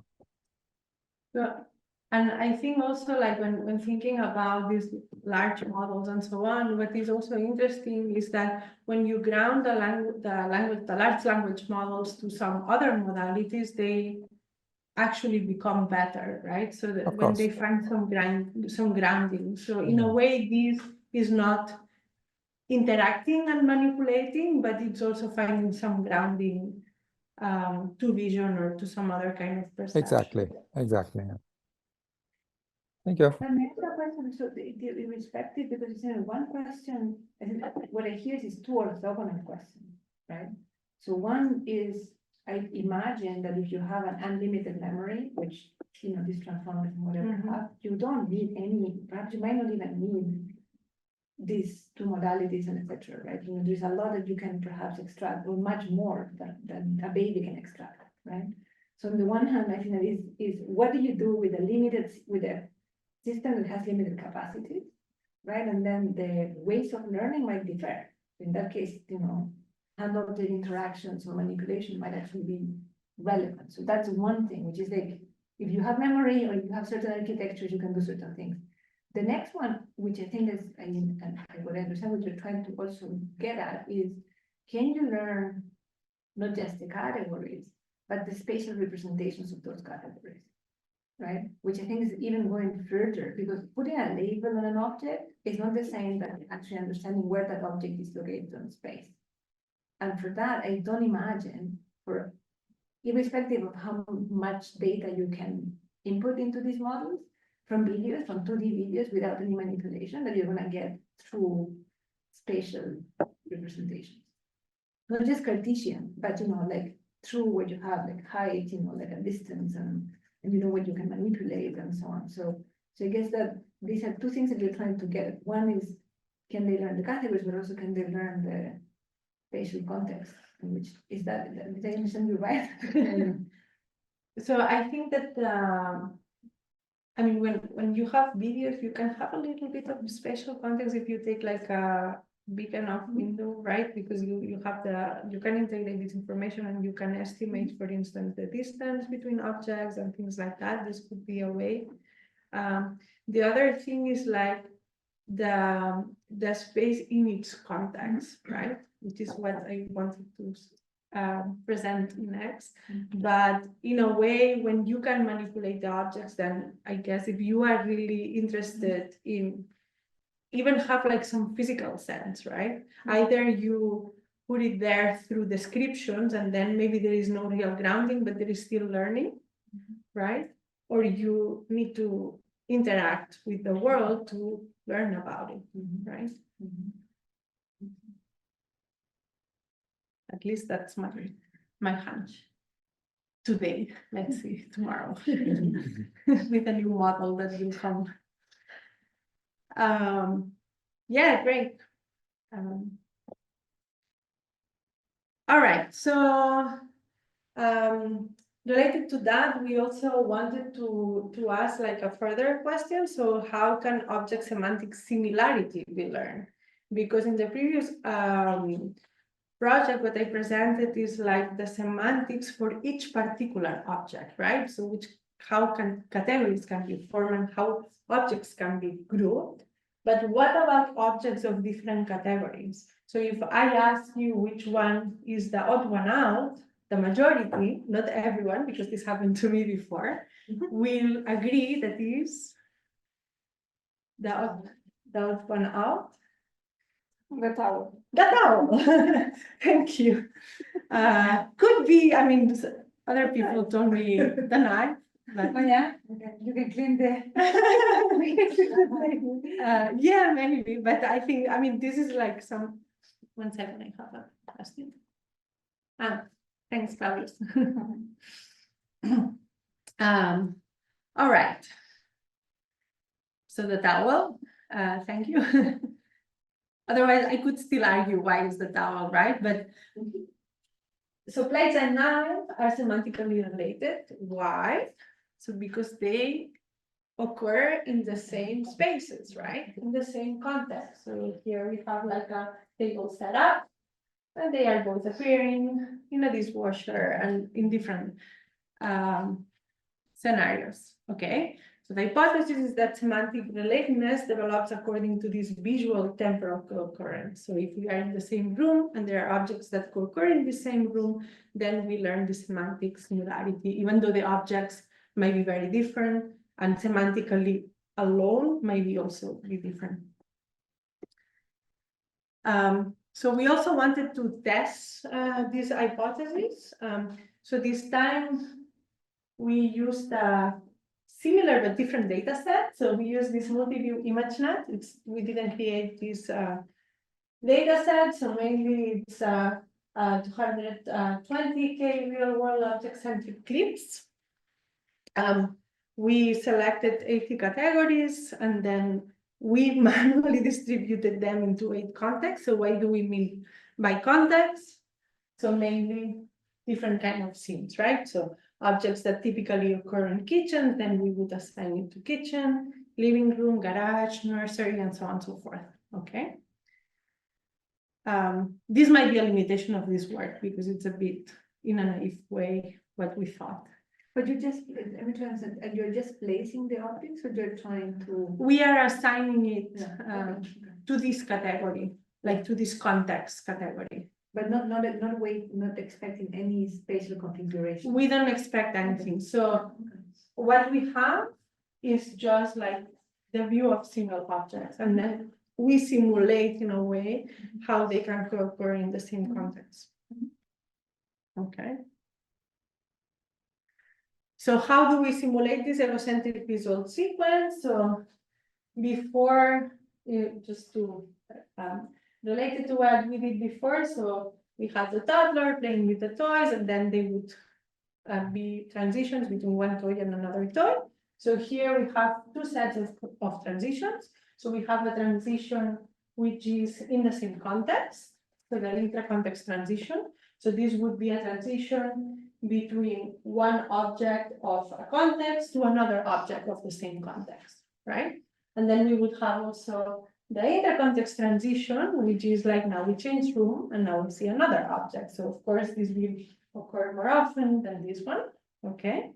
Yeah. And I think also, like when thinking about these large models and so on, what is also interesting is that when you ground the large language models to some other modalities, they actually become better, right? So that when they find some grounding. So in a way, this is not interacting and manipulating, but it's also finding some grounding to vision or to some other kind of perception. Exactly. Yeah. Thank you. And the other question, so irrespective, because it's one question, I think what I hear is two orthogonal questions, right? So one is, I imagine that if you have an unlimited memory, which, these transformers and whatever have, you don't need any, perhaps you might not even need these two modalities and etc. Right? There's a lot that you can perhaps extract, or much more than a baby can extract, right? So on the one hand, I think that is what do you do with a system that has limited capacity, right? And then the ways of learning might differ. In that case, hand-object interactions or manipulation might actually be relevant. So that's one thing, which is like, if you have memory or you have certain architectures, you can do certain things. The next one, which I think is, and what I understand what you're trying to also get at is, can you learn not just the categories, but the spatial representations of those categories? Right? Which I think is even going further, because putting a label on an object is not the same as actually understanding where that object is located in space. And for that, I don't imagine, irrespective of how much data you can input into these models, from 2D videos without any manipulation, that you're going to get true spatial representations. Not just Cartesian, but like true where you have like height, like a distance and what you can manipulate and so on. So I guess that these are two things that you're trying to get. One is, can they learn the categories, but also can they learn the spatial context? Which is that, did I understand you right? So I think that, I mean, when you have videos, you can have a little bit of spatial context if you take like a big enough window, right? Because you can integrate this information and you can estimate, for instance, the distance between objects and things like that. This could be a way. The other thing is like the space in its context, right? Which is what I wanted to present next. But in a way, when you can manipulate the objects, then I guess if you are really interested in even have like some physical sense, right? Either you put it there through descriptions and then maybe there is no real grounding, but there is still learning, right? Or you need to interact with the world to learn about it, right? At least that's my hunch. today. Let's see tomorrow with a new model that will come. Yeah, great. All right, so related to that, we also wanted to ask like a further question. So how can object semantic similarity be learned? Because in the previous project, what I presented is like the semantics for each particular object, right? So how can categories can be formed and how objects can be grouped. But what about objects of different categories? So if I ask you which one is the odd one out, the majority, not everyone, because this happened to me before, will agree that is the odd one out. The towel. The towel. Thank you. Could be, I mean, other people told me the knife, but Oh, yeah, okay. You can clean the. yeah, maybe, but I think, I mean, this is like some, 1 second, I have a question. Thanks, Carlos. All right. So the towel, thank you. Otherwise, I could still argue why is the towel, right? But so plates and knives are semantically related. Why? So because they occur in the same spaces, right? In the same context. So here we have like a table set up, and they are both appearing in a dishwasher and in different scenarios, okay? So the hypothesis is that semantic relatedness develops according to this visual temporal co-occurrence. So if we are in the same room and there are objects that co-occur in the same room, then we learn the semantic similarity, even though the objects may be very different and semantically alone may be also be different. So we also wanted to test this hypothesis. So this time we used a similar but different data set. So we used this multi-view ImageNet. We didn't create this data set. So mainly it's 220K real world object-centric clips. We selected 80 categories and then we manually distributed them into 8 contexts. So what do we mean by context? So mainly different kind of scenes, right? So objects that typically occur in kitchens, then we would assign it to kitchen, living room, garage, nursery, and so on and so forth, okay? This might be a limitation of this work because it's a bit in a naive way what we thought. But you just, let me try and you're just placing the objects or you're trying to? We are assigning it Okay. to this category, like to this context category. But not expecting any spatial configuration. We don't expect anything. So what we have is just like the view of single objects, and then we simulate in a way how they can occur in the same context. Okay. So how do we simulate this egocentric visual sequence? So before, just to relate it to what we did before, so we had the toddler playing with the toys, and then they would be transitions between one toy and another toy. So here we have 2 sets of transitions. So we have a transition which is in the same context, so the intra-context transition. So this would be a transition between one object of a context to another object of the same context, right? And then we would have also the inter-context transition, which is like now we change room and now we see another object. So of course this will occur more often than this one, okay?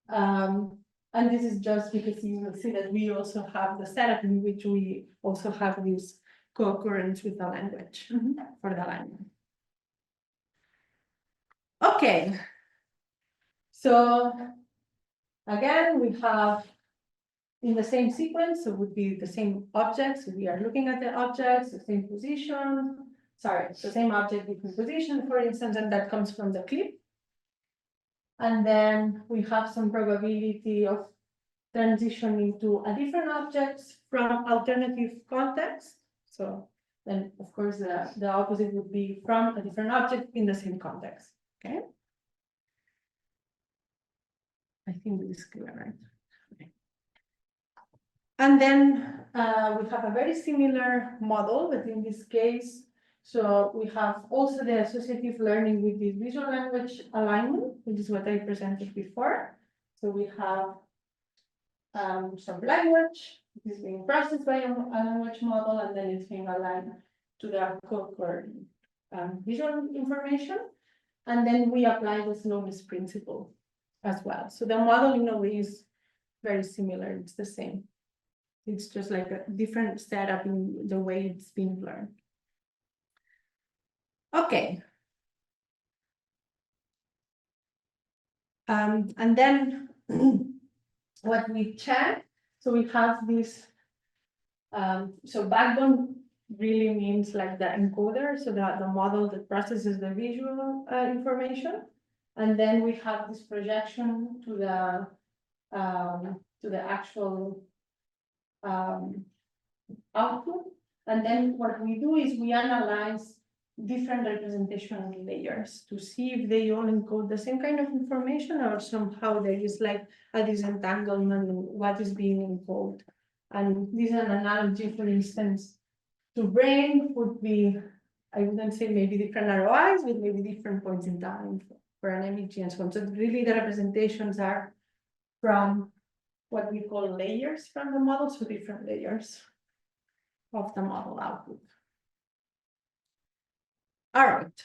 And this is just because you will see that we also have the setup in which we also have this co-occurrence with the language for the language. Okay, so again, we have in the same sequence, so it would be the same objects. So we are looking at the objects, the same position, sorry, the same object, different position, for instance, and that comes from the clip. And then we have some probability of transitioning to a different objects from alternative context. So then, of course, the opposite would be from a different object in the same context. Okay. I think this is clear, right? Okay. And then we have a very similar model, but in this case, so we have also the associative learning with this visual language alignment, which is what I presented before. So we have some language, this is being processed by a language model, and then it's being aligned to the code visual information. And then we apply the slowness principle as well. So the model in a way is very similar, it's the same. It's just like a different setup in the way it's being learned. Okay. And then what we check, so we have this, so backbone really means like the encoder, so the model that processes the visual information. And then we have this projection to the actual output. And then what we do is we analyze different representation layers to see if they all encode the same kind of information or somehow there is like a disentanglement in what is being encoded. And this is an analogy, for instance, to brain would be, I wouldn't say maybe different ROIs, but maybe different points in time for an MEG and so on. So really the representations are from what we call layers from the model, so different layers of the model output. All right.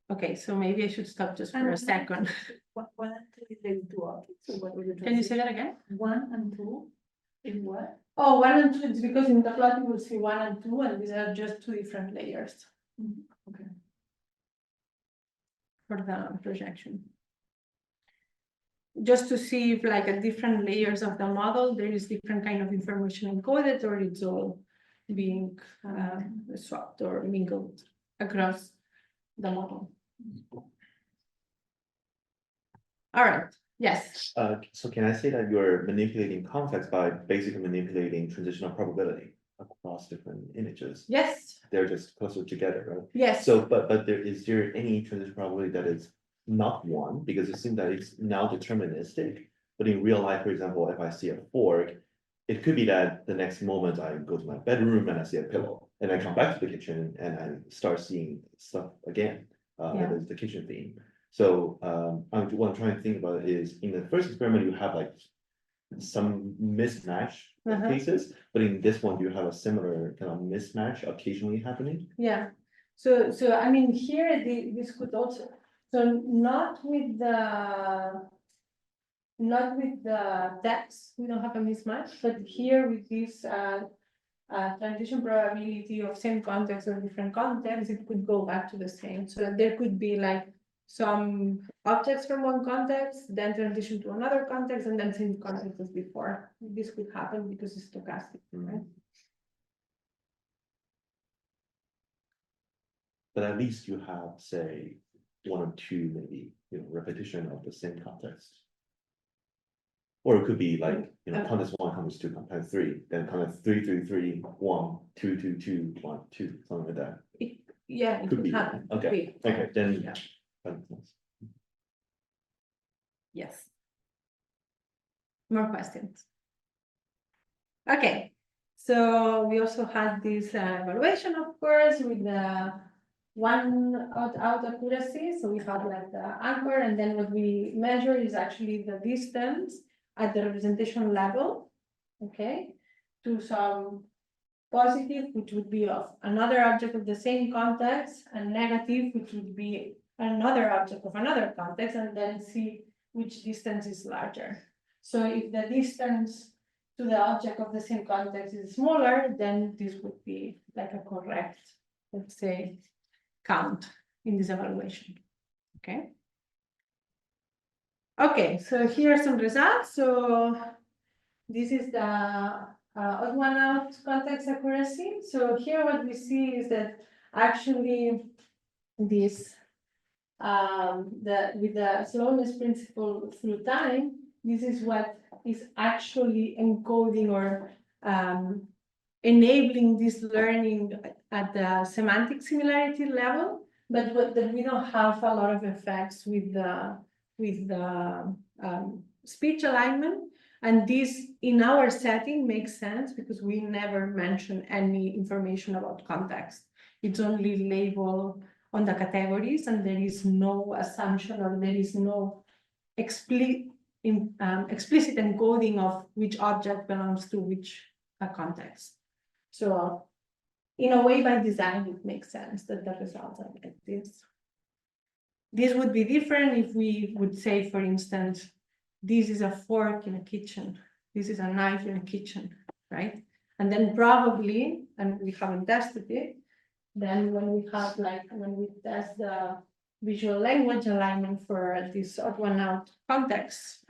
Okay, so maybe I should stop just for a second. One and two is the two objects. So what would you Can you say that again? 1 and 2 in what? Oh, 1 and 2, it's because in the plot you will see 1 and 2, and these are just two different layers. Okay. For the projection. Just to see if like at different layers of the model, there is different kind of information encoded, or it's all being swapped or mingled across the model. All right, yes. So can I say that you're manipulating context by basically manipulating transitional probability across different images? Yes, They're just closer together, right? yes. So, but is there any transition probability that is not one? Because it seems that it's now deterministic, but in real life, for example, if I see a fork, it could be that the next moment I go to my bedroom and I see a pillow, and I come back to the kitchen and I start seeing stuff again. The kitchen theme. So what I'm trying to think about is in the first experiment you have like some mismatch cases, but in this one you have a similar kind of mismatch occasionally happening. Yeah. So I mean here this could also, so not with the text, we don't have a mismatch, but here with this transition probability of same context or different context, it could go back to the same. So there could be like some objects from one context, then transition to another context, and then same context as before. This could happen because it's stochastic, right? But at least you have, say, 1 or 2 maybe, repetition of the same context. Or it could be like, context 1, context 2, context 3, then context 3, 3, 3, 1, 2, 2, 2, 1, 2, something like that. It could happen. Okay, okay, then. Yeah. Yes. More questions? Okay, so we also had this evaluation, of course, with the one out accuracy. So we have like the anchor, and then what we measure is actually the distance at the representation level, okay, to some positive, which would be of another object of the same context, and negative, which would be another object of another context, and then see which distance is larger. So if the distance to the object of the same context is smaller, then this would be like a correct, let's say, count in this evaluation, okay? Okay, so here are some results. So this is the odd one out context accuracy. So here what we see is that actually this with the slowness principle through time, this is what is actually encoding or enabling this learning at the semantic similarity level, but that we don't have a lot of effects with the with the speech alignment. And this, in our setting, makes sense because we never mention any information about context. It's only label on the categories, and there is no assumption or there is no explicit encoding of which object belongs to which context. So in a way, by design, it makes sense that the results are like this. This would be different if we would say, for instance, this is a fork in a kitchen, this is a knife in a kitchen, right? And then probably, and we haven't tested it, then when we have when we test the visual language alignment for this odd one out context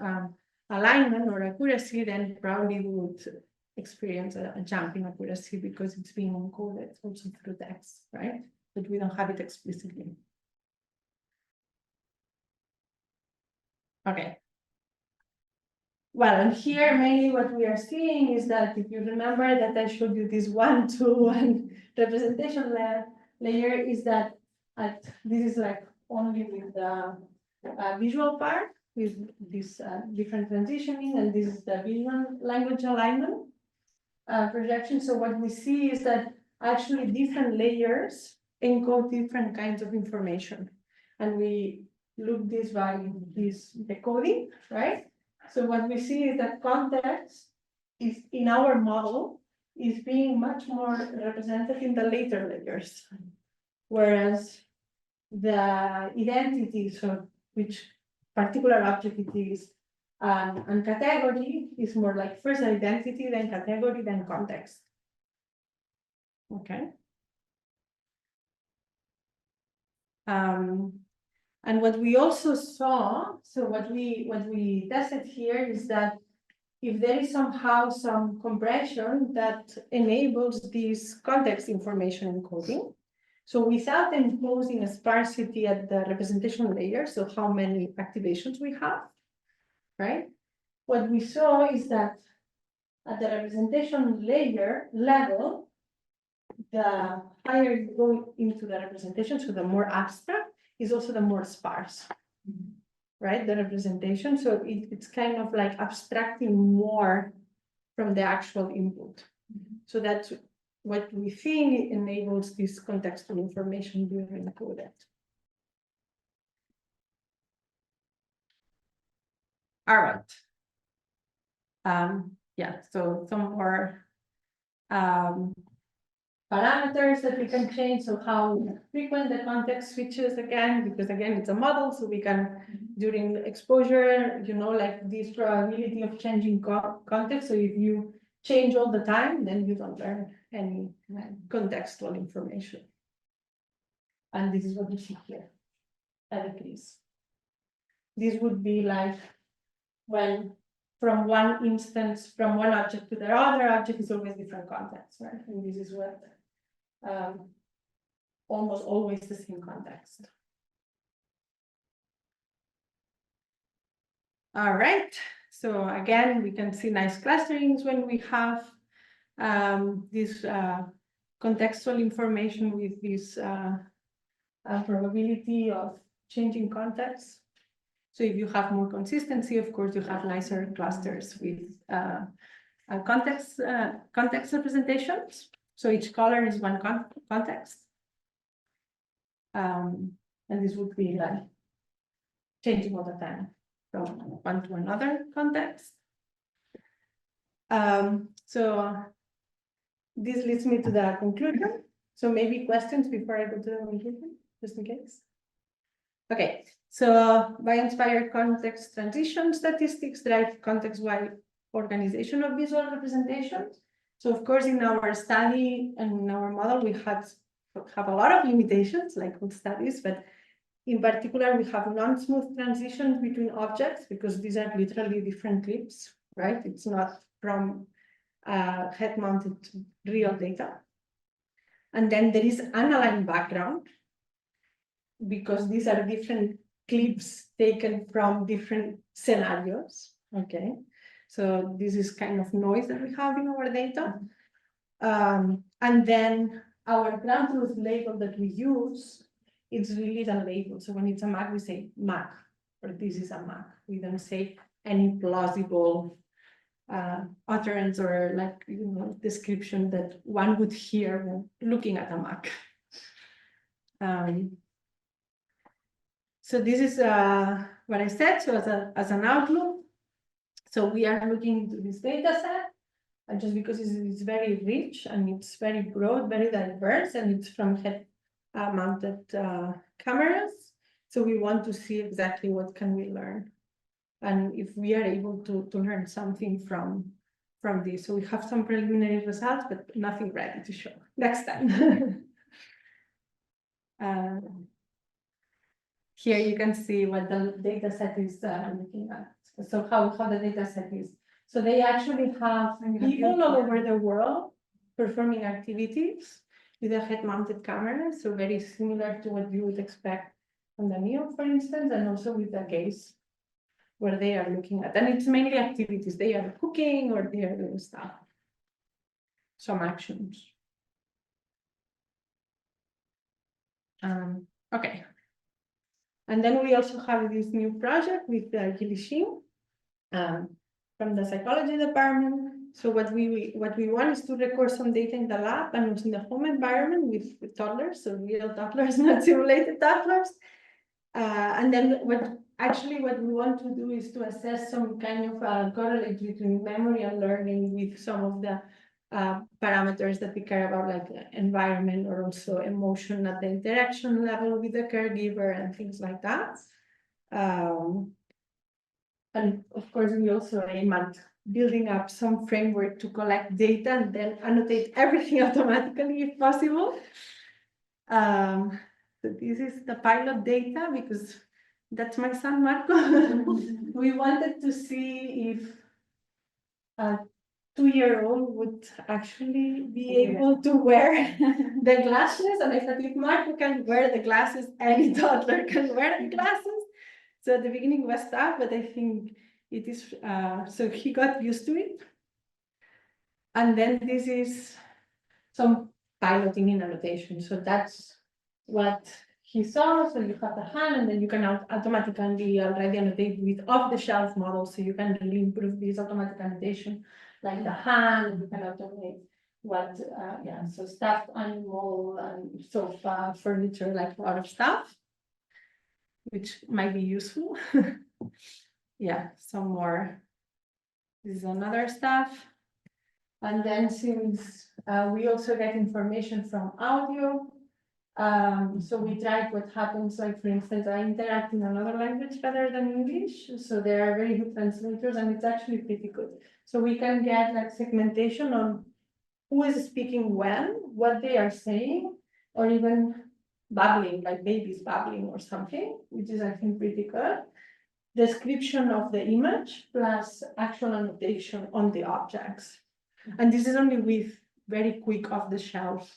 alignment or accuracy, then probably we would experience a jump in accuracy because it's being encoded also through text, right? But we don't have it explicitly. Okay. Well, and here mainly what we are seeing is that if you remember that I showed you this 1-to-1 representation layer, is that this is like only with the visual part with this different transitioning, and this is the visual language alignment projection. So what we see is that actually different layers encode different kinds of information, and we look this by this decoding, right? So what we see is that context is in our model is being much more represented in the later layers, whereas the identity, so which particular object it is, and category is more like first identity, then category, then context. Okay. And what we also saw, so what we tested here is that if there is somehow some compression that enables this context information encoding, so without imposing a sparsity at the representation layer, so how many activations we have, right? What we saw is that at the representation layer level, the higher you go into the representation, so the more abstract, is also the more sparse, right? The representation. So it's kind of like abstracting more from the actual input. So that's what we think enables this contextual information being encoded. All right. Yeah, so some more parameters that we can change, so how frequent the context switches again, because again, it's a model, so we can, during exposure, you know, like this probability of changing context, so if you change all the time, then you don't learn any contextual information. And this is what you see here, at decrease. This would be like when from one instance, from one object to the other object is always different context, right? And this is what almost always the same context. All right, so again, we can see nice clusterings when we have this contextual information with this probability of changing context. So if you have more consistency, of course, you have nicer clusters with context representations. So each color is one context. And this would be like changing all the time from one to another context. So this leads me to the conclusion. So maybe questions before I go to the conclusion, just in case. Okay, so by inspired context transition statistics drive context-wide organization of visual representations. So of course, in our study and in our model, we have a lot of limitations, like all studies, but in particular, we have non-smooth transitions between objects because these are literally different clips, right? It's not from head-mounted real data. And then there is unaligned background because these are different clips taken from different scenarios, okay? So this is kind of noise that we have in our data. And then our ground truth label that we use, it's really the label. So when it's a MAC, we say MAC, or this is a Mac. We don't say any plausible utterance or like, description that one would hear when looking at a Mac. So this is what I said. So as an outlook, so we are looking into this data set, and just because it's very rich and it's very broad, very diverse, and it's from head mounted cameras. So we want to see exactly what can we learn, and if we are able to learn something from this. So we have some preliminary results, but nothing ready to show next time. Here you can see what the data set is looking at. So how the data set is. So they actually have people all over the world performing activities with a head-mounted camera. So very similar to what you would expect on the Neo, for instance, and also with the gaze, where they are looking at. And it's mainly activities. They are cooking or they are doing stuff. Some actions. Okay. And then we also have this new project with Gilishin from the psychology department. So what we want is to record some data in the lab and also in the home environment with toddlers, so real toddlers, not simulated toddlers. And then what we want to do is to assess some kind of correlate between memory and learning with some of the parameters that we care about, like environment or also emotion at the interaction level with the caregiver and things like that. And of course, we also aim at building up some framework to collect data and then annotate everything automatically if possible. So this is the pilot data because that's my son Marco. We wanted to see if a 2-year-old would actually be able to wear the glasses. And I thought if Marco can wear the glasses, any toddler can wear the glasses. So at the beginning was tough, but I think it is, so he got used to it. And then this is some piloting in annotation. So that's what he saw. So you have the hand, and then you can automatically already annotate with off-the-shelf models. So you can really improve this automatic annotation, like the hand. You can automate what, so stuffed animal and sofa, furniture, like a lot of stuff, which might be useful. Yeah, some more. This is another stuff. And then since we also get information from audio, so we track what happens, like for instance, I interact in another language better than English. So they are very good translators and it's actually pretty good. So we can get like segmentation on who is speaking when, what they are saying, or even babbling, like babies babbling or something, which is I think pretty good. Description of the image plus actual annotation on the objects. And this is only with very quick off-the-shelf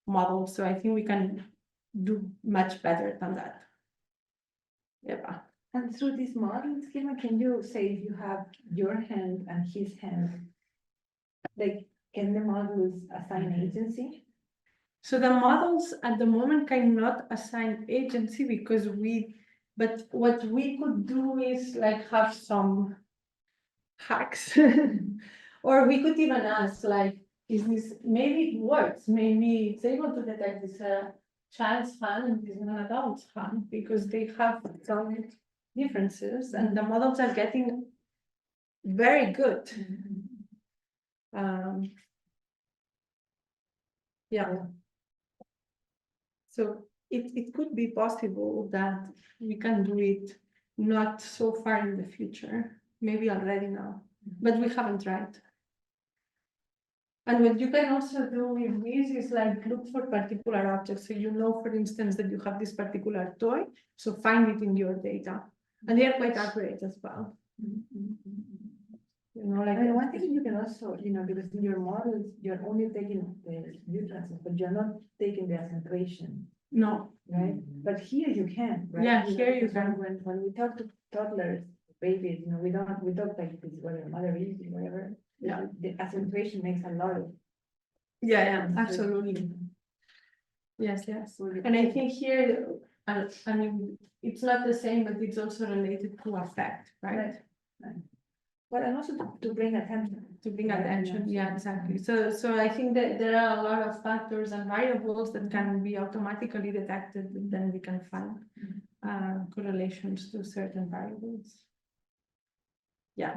models. So I think we can do much better than that. Yeah. And through this model schema, can you say if you have your hand and his hand, like can the models assign agency? So the models at the moment cannot assign agency because but what we could do is like have some hacks. Or we could even ask, like, is this, maybe it works, maybe it's able to detect this child's hand and this is an adult's hand because they have some differences and the models are getting very good. Yeah. So it could be possible that we can do it not so far in the future, maybe already now, but we haven't tried. And what you can also do with this is like look for particular objects. So you know, for instance, that you have this particular toy, so find it in your data. And they are quite accurate as well. You know, like And one thing you can also, because in your models, you're only taking the utterances, but you're not taking the accentuation. No. Right? But here you can, right? Yeah, here you can. When we talk to toddlers, babies, we talk like this, whether mother is, whatever. Yeah. The accentuation makes a lot of. Yeah, absolutely. Yes. And I think here I mean, it's not the same, but it's also related to affect, right? But and also to bring attention. To bring Right, attention, yeah. yeah, exactly. So I think that there are a lot of factors and variables that can be automatically detected, and then we can find correlations to certain variables. Yeah.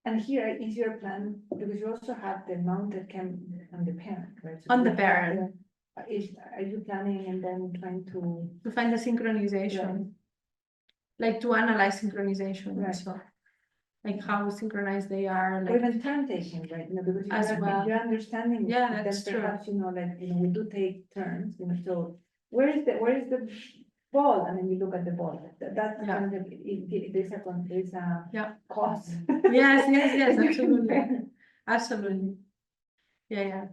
And here is your plan, because you also have the mount that can on the parent, right? So On the you have parent. Are you planning and then trying to? To find the synchronization, like to analyze synchronization Right. also, like how synchronized they are, Or like even turn taking, right? You know, because As well. you're understanding. it, Yeah, then that's true. perhaps, you know, like, you know, we do take turns, you know, so where is the ball? And then you look at the ball. That's Yeah. kind of, there's a Yeah. cost. Yes, absolutely. Absolutely. Yeah.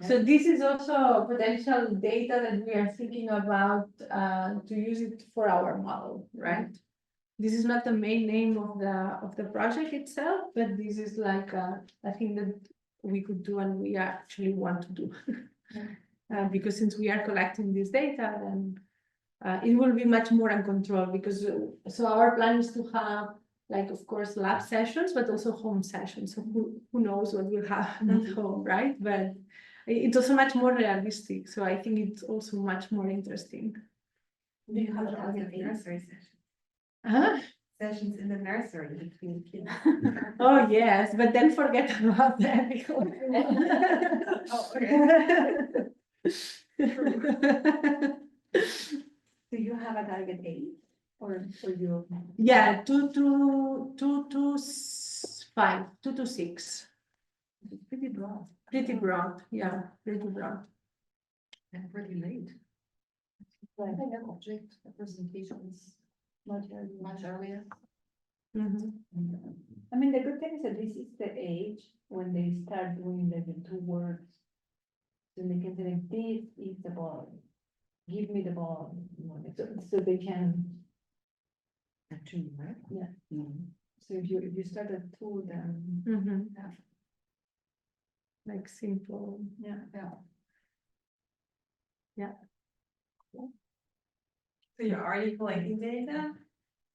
So this is also potential data that we are thinking about to use it for our model, right? This is not the main name of the project itself, but this is like a thing that we could do and we actually want to do. Because since we are collecting this data, then it will be much more uncontrolled, because so our plan is to have, like, of course, lab sessions, but also home sessions. So who knows what will happen at home, right? But it's also much more realistic. So I think it's also much more interesting. Do you have a nursery session? Huh? Sessions in the nursery between kids? Oh, yes, but then forget about that. Oh, okay. Do you have a target age or you? Yeah, 2 to 5, 2 to 6. It's pretty broad. Pretty broad, yeah, pretty broad. And pretty late. Right. I think object representations Much earlier. much earlier. Mhm. I mean, the good thing is that this is the age when they start doing like the 2 words. So they can say, like, this is the ball, give me the ball, you know, so they can. Actually, right? Yeah. So if you start at 2, then, Mhm. Like simple. yeah. So you're already collecting data?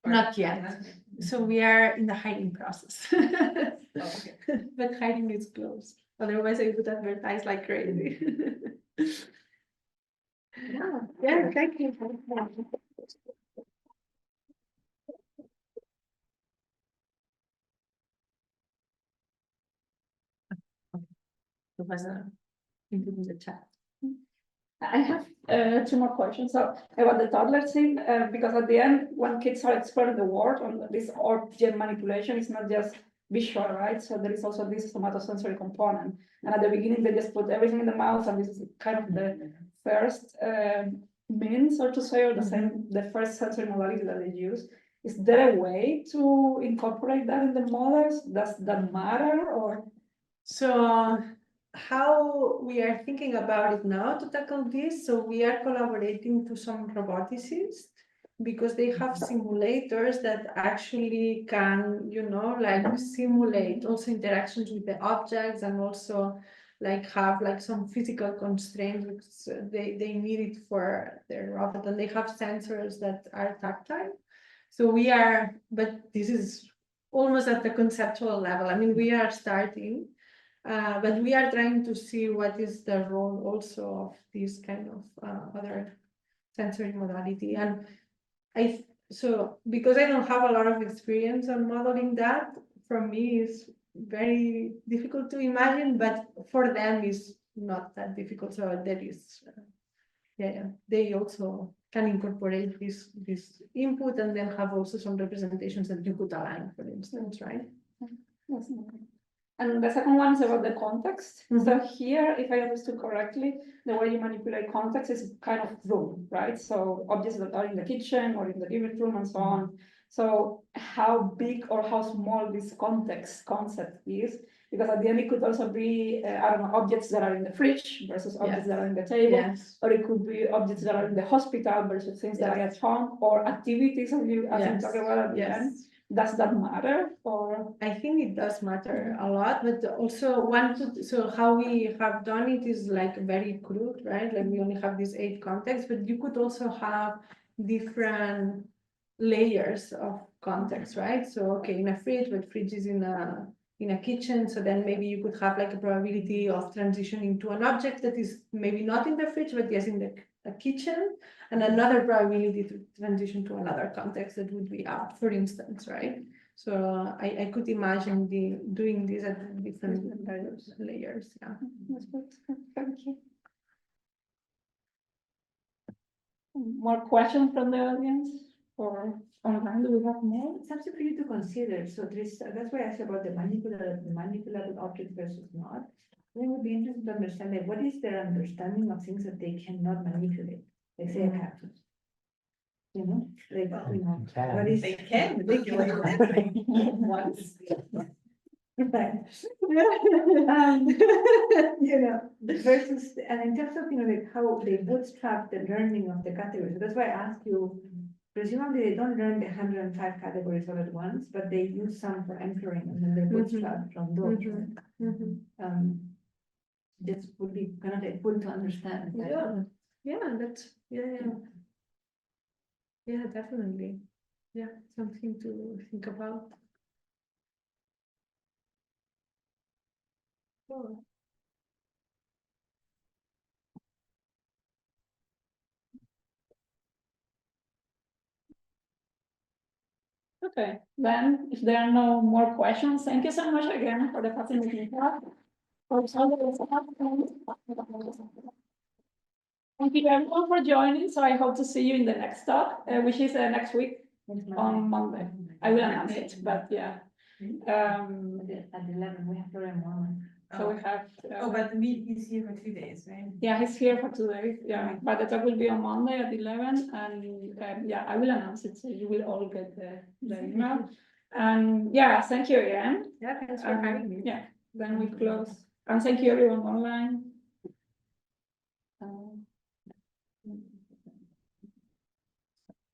Or- Not yet. So we are in the hiding process. Oh, okay. But hiding is closed. Otherwise, I would advertise like crazy. Yeah, thank you. Professor, into the chat. I have 2 more questions. So about the toddler thing, because at the end, when kids are exploring the world on this object manipulation, it's not just visual, right? So there is also this somatosensory component. And at the beginning, they just put everything in the mouth, and this is kind of the first means, so to say, or the first sensory modality that they use. Is there a way to incorporate that in the models? Does that matter, or? So how we are thinking about it now to tackle this, so we are collaborating to some roboticists, because they have simulators that actually can, you know, like simulate also interactions with the objects, and also like have like some physical constraints they need it for their robot, and they have sensors that are tactile. So we are, but this is almost at the conceptual level. I mean, we are starting. But we are trying to see what is the role also of this kind of other sensory modality. And so because I don't have a lot of experience on modeling that, for me is very difficult to imagine, but for them is not that difficult. So there is, they also can incorporate this input, and then have also some representations that you could align, for instance, right? Yes. And the second one is about the context. So here, if I understood correctly, the way you manipulate context is kind of room, right? So objects that are in the kitchen or in the living room and so on. So how big or how small this context concept is, because at the end it could also be, I don't know, objects that are in the fridge versus objects that are in the table, or it could be objects that are in the hospital versus things that are at home, or activities as you talk about at the end. does that matter or? I think it does matter a lot, but also so how we have done it is like very crude, right? Like we only have these 8 contexts, but you could also have different layers of context, right? So, okay, in a fridge, but fridge is in a kitchen, so then maybe you could have like a probability of transitioning to an object that is maybe not in the fridge, but yes, in the kitchen, and another probability to transition to another context that would be up, for instance, right? So I could imagine doing this at different layers, yeah. That's good. Thank you. More questions from the audience or online? Do we have more? It's something for you to consider. So that's why I asked about the manipulable object versus not. It would be interesting to understand like what is their understanding of things that they cannot manipulate. Like say a cactus. You know, like you know, Can. what is They can manipulate everything once. Right. You know, versus, and in terms of, you know, like how they bootstrap the learning of the categories. So that's why I asked you, presumably they don't learn the 105 categories all at once, but they use some for anchoring and then they bootstrap from those. This would be kind of like cool to understand. Right? Yeah, definitely. Yeah, something to think about. Cool. Okay, then if there are no more questions, thank you so much again for the fascinating talk. Thank you everyone for joining. So I hope to see you in the next talk, which is next week on Monday. I will announce it, but yeah. At 11, we have to learn more. So we have. Oh, but he's here for 2 days, right? Yeah, he's here for 2 days. Yeah, but the talk will be on Monday at 11, and yeah, I will announce it, so you will all get the email. And yeah, thank you again. Yeah, thanks for having me. Yeah, then we close. And thank you everyone online.